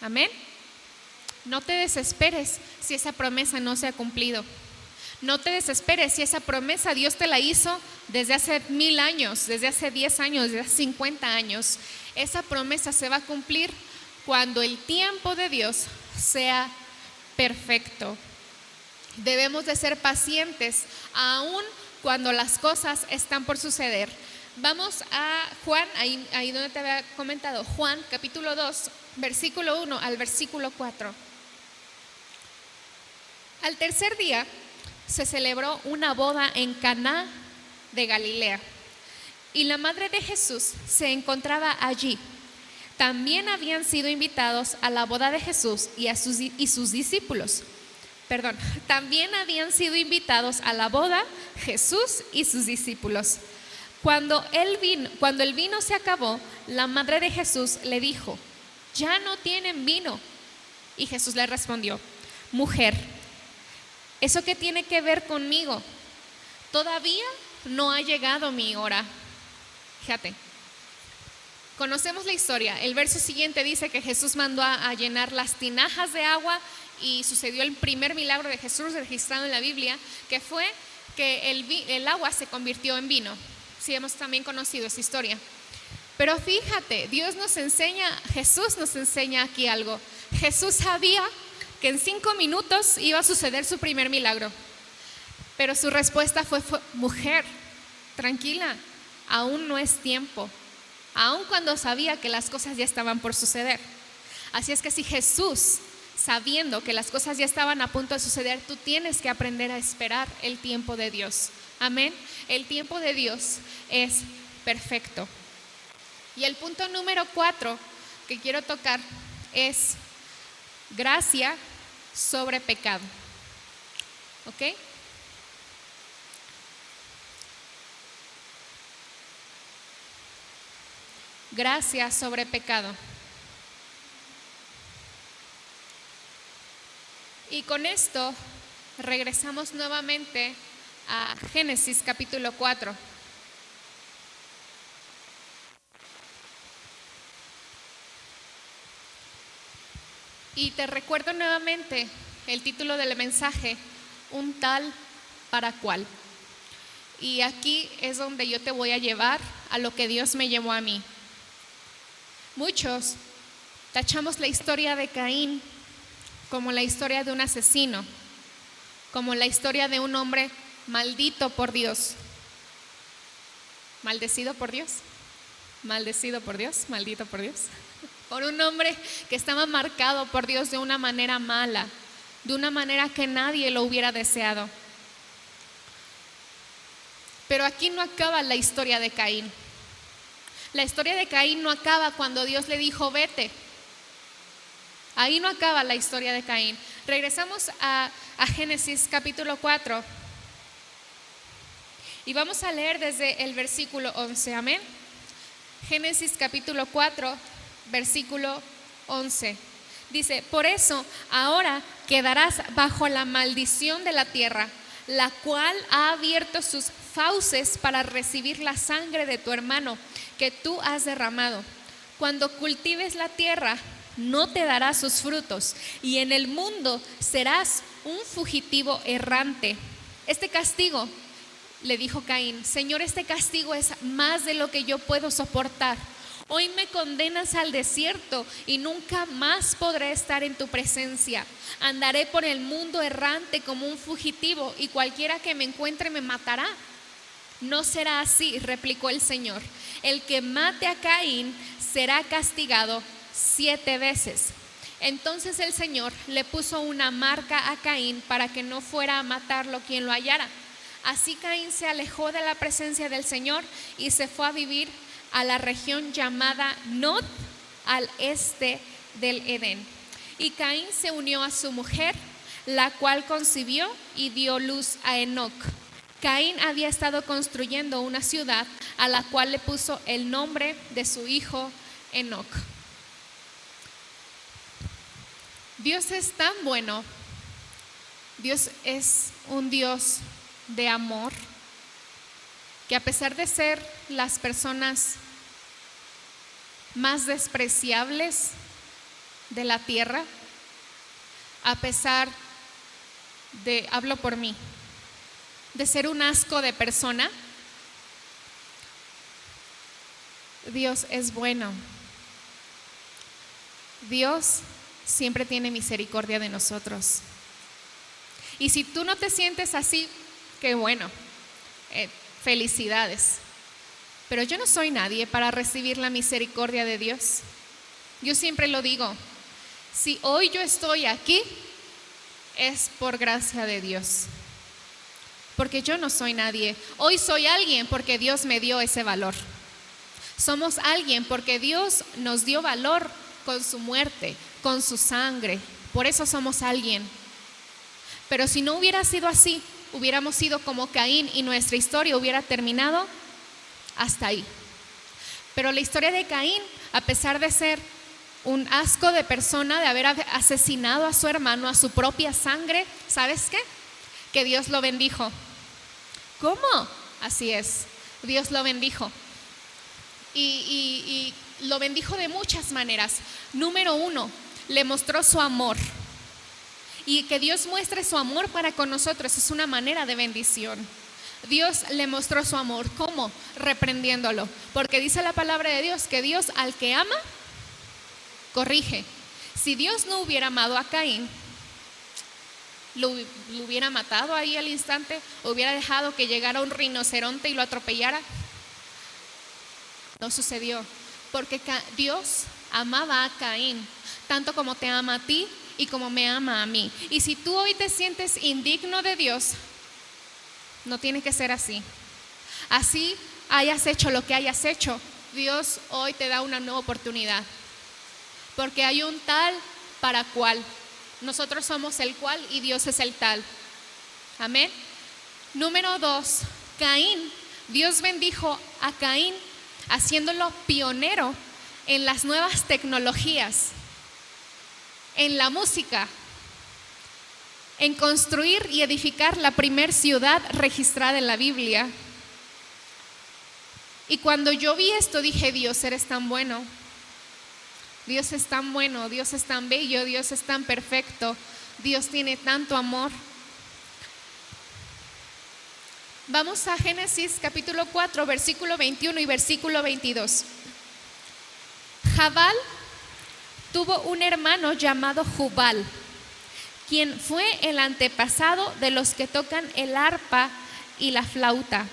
Amén. No te desesperes si esa promesa no se ha cumplido. No te desesperes si esa promesa Dios te la hizo desde hace 1000 años, desde hace 10 años, desde hace 50 años. Esa promesa se va a cumplir cuando el tiempo de Dios sea perfecto. Debemos de ser pacientes aun cuando las cosas están por suceder. Vamos a Juan, ahí donde te había comentado, Juan capítulo 2, versículo 1 al versículo 4. Al tercer día se celebró una boda en Caná de Galilea y la madre de Jesús se encontraba allí. También habían sido invitados a la boda de Jesús y sus discípulos. También habían sido invitados a la boda Jesús y sus discípulos. Cuando el vino se acabó, la madre de Jesús le dijo: ya no tienen vino. Y Jesús le respondió: mujer, ¿eso qué tiene que ver conmigo? Todavía no ha llegado mi hora. Fíjate, conocemos la historia. El verso siguiente dice que Jesús mandó a llenar las tinajas de agua y sucedió el primer milagro de Jesús registrado en la Biblia, que fue que el agua se convirtió en vino. Sí, hemos también conocido esa historia. Pero fíjate, Jesús nos enseña aquí algo. Jesús sabía que en 5 minutos iba a suceder su primer milagro. Pero su respuesta fue: mujer, tranquila, aún no es tiempo. Aún cuando sabía que las cosas ya estaban por suceder. Así es que si Jesús, sabiendo que las cosas ya estaban a punto de suceder, tú tienes que aprender a esperar el tiempo de Dios. Amén. El tiempo de Dios es perfecto. Y el punto número 4 que quiero tocar es gracia sobre pecado. ¿Ok? Gracia sobre pecado. Y con esto regresamos nuevamente a Génesis capítulo 4. Y te recuerdo nuevamente el título del mensaje: un tal para cual. Y aquí es donde yo te voy a llevar a lo que Dios me llevó a mí. Muchos tachamos la historia de Caín como la historia de un asesino, como la historia de un hombre maldito por Dios. ¿Maldecido por Dios? ¿Maldecido por Dios? ¿Maldito por Dios? Por un hombre que estaba marcado por Dios de una manera mala, de una manera que nadie lo hubiera deseado. Pero aquí no acaba la historia de Caín. La historia de Caín no acaba cuando Dios le dijo: vete. Ahí no acaba la historia de Caín. Regresamos a Génesis capítulo 4 y vamos a leer desde el versículo 11. Amén. Génesis capítulo 4, versículo 11. Dice: por eso ahora quedarás bajo la maldición de la tierra, la cual ha abierto sus fauces para recibir la sangre de tu hermano que tú has derramado. Cuando cultives la tierra, no te dará sus frutos, y en el mundo serás un fugitivo errante. Este castigo, le dijo Caín: Señor, este castigo es más de lo que yo puedo soportar. Hoy me condenas al desierto y nunca más podré estar en tu presencia. Andaré por el mundo errante como un fugitivo, y cualquiera que me encuentre me matará. No será así, replicó el Señor. El que mate a Caín será castigado 7 veces. Entonces el Señor le puso una marca a Caín para que no fuera a matarlo quien lo hallara. Así Caín se alejó de la presencia del Señor y se fue a vivir a la región llamada Nod, al este del Edén. Y Caín se unió a su mujer, la cual concibió y dio luz a Enoc. Caín había estado construyendo una ciudad a la cual le puso el nombre de su hijo Enoc. Dios es tan bueno, Dios es un Dios de amor, que a pesar de ser las personas más despreciables de la tierra, a pesar de, hablo por mí, de ser un asco de persona, Dios es bueno. Dios siempre tiene misericordia de nosotros. Y si tú no te sientes así, qué bueno, felicidades. Pero yo no soy nadie para recibir la misericordia de Dios. Yo siempre lo digo, si hoy yo estoy aquí, es por gracia de Dios. Porque yo no soy nadie. Hoy soy alguien porque Dios me dio ese valor. Somos alguien porque Dios nos dio valor con su muerte, con su sangre. Por eso somos alguien. Pero si no hubiera sido así, hubiéramos sido como Caín y nuestra historia hubiera terminado hasta ahí. Pero la historia de Caín, a pesar de ser un asco de persona, de haber asesinado a su hermano, a su propia sangre, ¿sabes qué? Que Dios lo bendijo. ¿Cómo? Así es, Dios lo bendijo. Y lo bendijo de muchas maneras. Número 1, le mostró su amor. Y que Dios muestre su amor para con nosotros es una manera de bendición. Dios le mostró su amor. ¿Cómo? Reprendiéndolo. Porque dice la palabra de Dios que Dios al que ama, corrige. Si Dios no hubiera amado a Caín, lo hubiera matado ahí al instante, hubiera dejado que llegara un rinoceronte y lo atropellara. No sucedió, porque Dios amaba a Caín, tanto como te ama a ti y como me ama a mí. Y si tú hoy te sientes indigno de Dios, no tiene que ser así. Así hayas hecho lo que hayas hecho, Dios hoy te da una nueva oportunidad. Porque hay un tal para cual. Nosotros somos el cual y Dios es el tal. Amén. Número 2, Caín. Dios bendijo a Caín haciéndolo pionero en las nuevas tecnologías, en la música, en construir y edificar la primer ciudad registrada en la Biblia. Y cuando yo vi esto dije, Dios, eres tan bueno. Dios es tan bueno, Dios es tan bello, Dios es tan perfecto, Dios tiene tanto amor. Vamos a Génesis capítulo 4, versículo 21 y versículo 22. Jabal tuvo un hermano llamado Jubal, quien fue el antepasado de los que tocan el arpa y la flauta.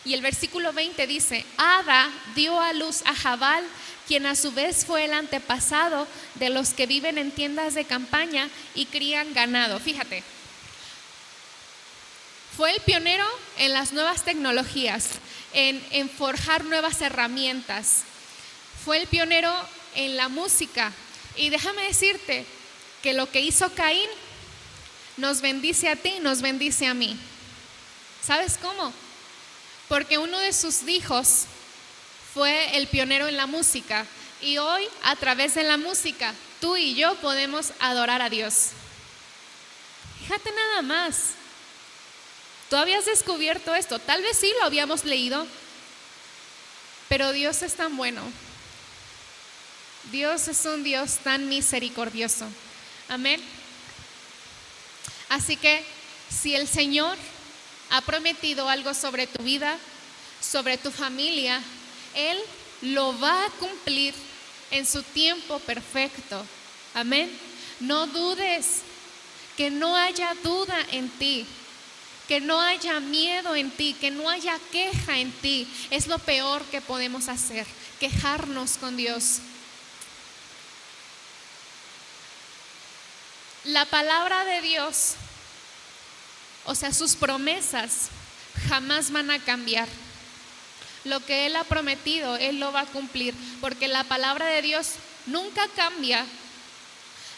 Y el versículo 20 dice, Ada dio a luz a Jabal, quien a su vez fue el antepasado de los que viven en tiendas de campaña y crían ganado. Fíjate, fue el pionero en las nuevas tecnologías, en forjar nuevas herramientas. Fue el pionero en la música. Y déjame decirte que lo que hizo Caín nos bendice a ti y nos bendice a mí. ¿Sabes cómo? Porque uno de sus hijos fue el pionero en la música y hoy a través de la música tú y yo podemos adorar a Dios. Fíjate nada más. Tú habías descubierto esto, tal vez sí lo habíamos leído, pero Dios es tan bueno. Dios es un Dios tan misericordioso. Amén. Así que si el Señor ha prometido algo sobre tu vida, sobre tu familia, Él lo va a cumplir en su tiempo perfecto. Amén. No dudes, que no haya duda en ti, que no haya miedo en ti, que no haya queja en ti. Es lo peor que podemos hacer, quejarnos con Dios. La palabra de Dios, o sea, sus promesas jamás van a cambiar. Lo que Él ha prometido, Él lo va a cumplir, porque la palabra de Dios nunca cambia.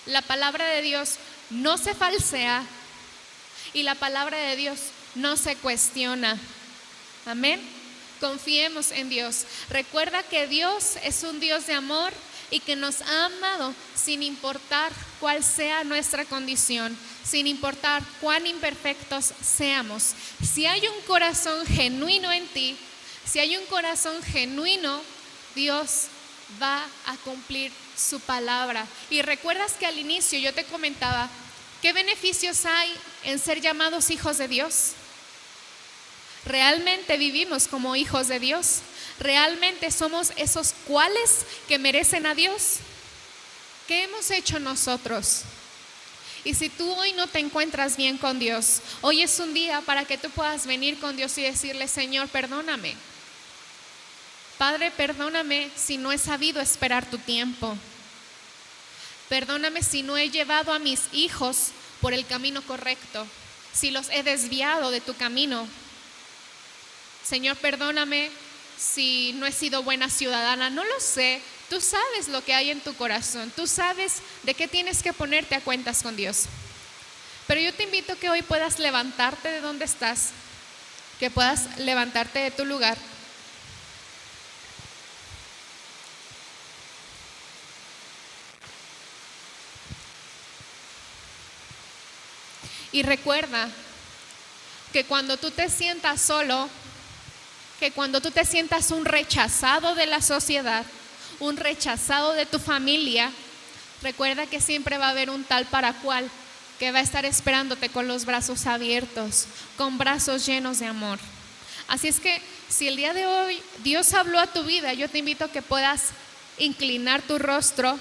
La palabra de Dios no se falsea y la palabra de Dios no se cuestiona. Amén. Confiemos en Dios. Recuerda que Dios es un Dios de amor y que nos ha amado sin importar cuál sea nuestra condición, sin importar cuán imperfectos seamos. Si hay un corazón genuino en ti, si hay un corazón genuino, Dios va a cumplir su palabra. Y recuerdas que al inicio yo te comentaba, ¿qué beneficios hay en ser llamados hijos de Dios? ¿Realmente vivimos como hijos de Dios? ¿Realmente somos esos cuales que merecen a Dios? ¿Qué hemos hecho nosotros? Y si tú hoy no te encuentras bien con Dios, hoy es un día para que tú puedas venir con Dios y decirle: Señor, perdóname. Padre, perdóname si no he sabido esperar tu tiempo. Perdóname si no he llevado a mis hijos por el camino correcto, si los he desviado de tu camino. Señor, perdóname si no he sido buena ciudadana. No lo sé. Tú sabes lo que hay en tu corazón. Tú sabes de qué tienes que ponerte a cuentas con Dios. Pero yo te invito a que hoy puedas levantarte de donde estás, que puedas levantarte de tu lugar. Y recuerda que cuando tú te sientas solo, que cuando tú te sientas un rechazado de la sociedad, un rechazado de tu familia, recuerda que siempre va a haber un tal para cual que va a estar esperándote con los brazos abiertos, con brazos llenos de amor. Así es que si el día de hoy Dios habló a tu vida, yo te invito a que puedas inclinar tu rostro,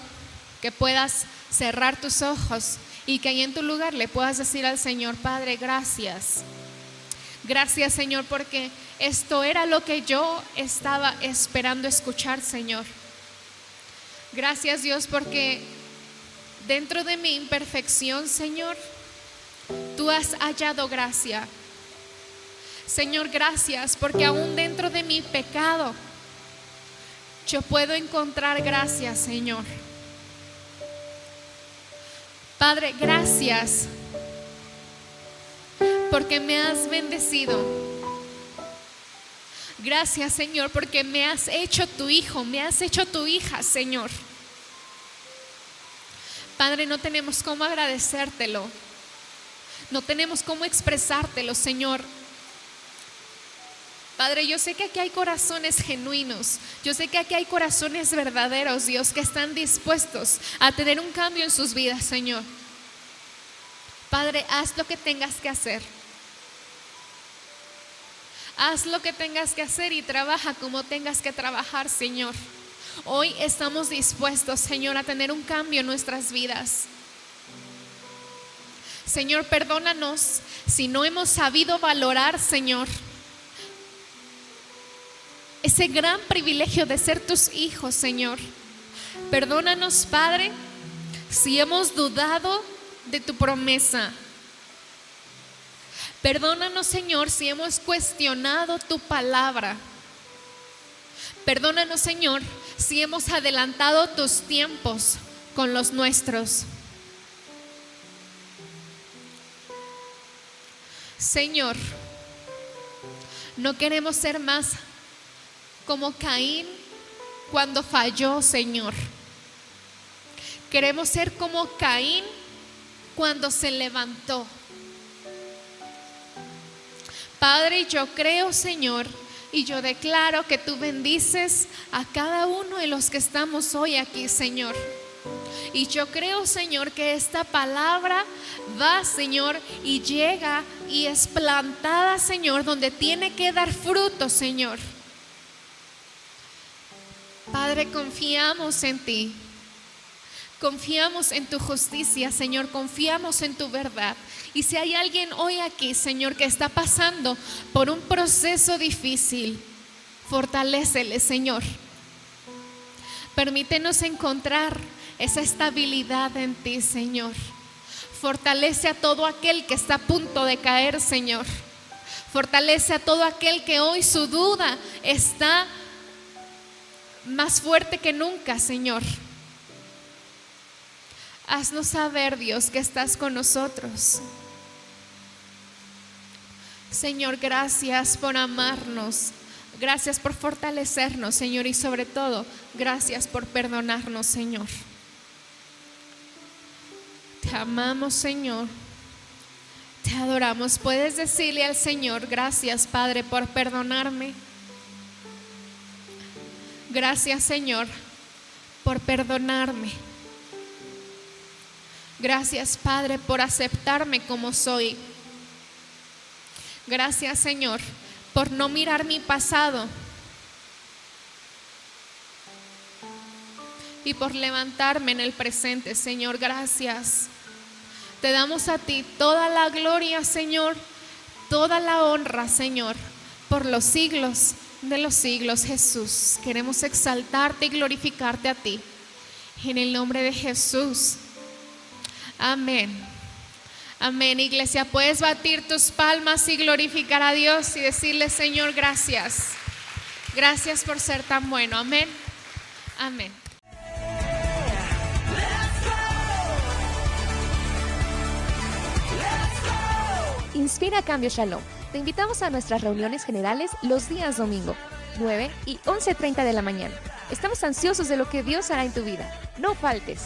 que puedas cerrar tus ojos y que ahí en tu lugar le puedas decir al Señor: Padre, gracias. Gracias, Señor, porque esto era lo que yo estaba esperando escuchar, Señor. Gracias, Dios, porque dentro de mi imperfección, Señor, tú has hallado gracia. Señor, gracias, porque aún dentro de mi pecado yo puedo encontrar gracia, Señor. Padre, gracias porque me has bendecido. Gracias, Señor, porque me has hecho tu hijo, me has hecho tu hija, Señor. Padre, no tenemos cómo agradecértelo, no tenemos cómo expresártelo, Señor. Padre, yo sé que aquí hay corazones genuinos, yo sé que aquí hay corazones verdaderos, Dios, que están dispuestos a tener un cambio en sus vidas, Señor. Padre, haz lo que tengas que hacer. Haz lo que tengas que hacer y trabaja como tengas que trabajar, Señor. Hoy estamos dispuestos, Señor, a tener un cambio en nuestras vidas. Señor, perdónanos si no hemos sabido valorar, Señor, ese gran privilegio de ser tus hijos, Señor. Perdónanos, Padre, si hemos dudado de tu promesa. Perdónanos, Señor, si hemos cuestionado tu palabra. Perdónanos, Señor, si hemos adelantado tus tiempos con los nuestros. Señor, no queremos ser más como Caín cuando falló, Señor. Queremos ser como Caín cuando se levantó. Padre, yo creo, Señor, y yo declaro que tú bendices a cada uno de los que estamos hoy aquí, Señor. Y yo creo, Señor, que esta palabra va, Señor, y llega y es plantada, Señor, donde tiene que dar fruto, Señor. Padre, confiamos en ti. Confiamos en tu justicia, Señor, confiamos en tu verdad. Y si hay alguien hoy aquí, Señor, que está pasando por un proceso difícil, fortalécele, Señor. Permítenos encontrar esa estabilidad en ti, Señor. Fortalece a todo aquel que está a punto de caer, Señor. Fortalece a todo aquel que hoy su duda está más fuerte que nunca, Señor. Haznos saber, Dios, que estás con nosotros. Señor, gracias por amarnos. Gracias por fortalecernos, Señor, y sobre todo, gracias por perdonarnos, Señor. Te amamos, Señor. Te adoramos. Puedes decirle al Señor: gracias, Padre, por perdonarme. Gracias, Señor, por perdonarme. Gracias, Padre, por aceptarme como soy. Gracias, Señor, por no mirar mi pasado y por levantarme en el presente. Señor, gracias. Te damos a ti toda la gloria, Señor, toda la honra, Señor, por los siglos de los siglos, Jesús. Queremos exaltarte y glorificarte a ti. En el nombre de Jesús. Amén. Amén. Iglesia, puedes batir tus palmas y glorificar a Dios y decirle: Señor, gracias. Gracias por ser tan bueno. Amén. Amén. Inspira Cambio Shalom. Te invitamos a nuestras reuniones generales los días domingo, 9 y 11:30 de la mañana. Estamos ansiosos de lo que Dios hará en tu vida. No faltes.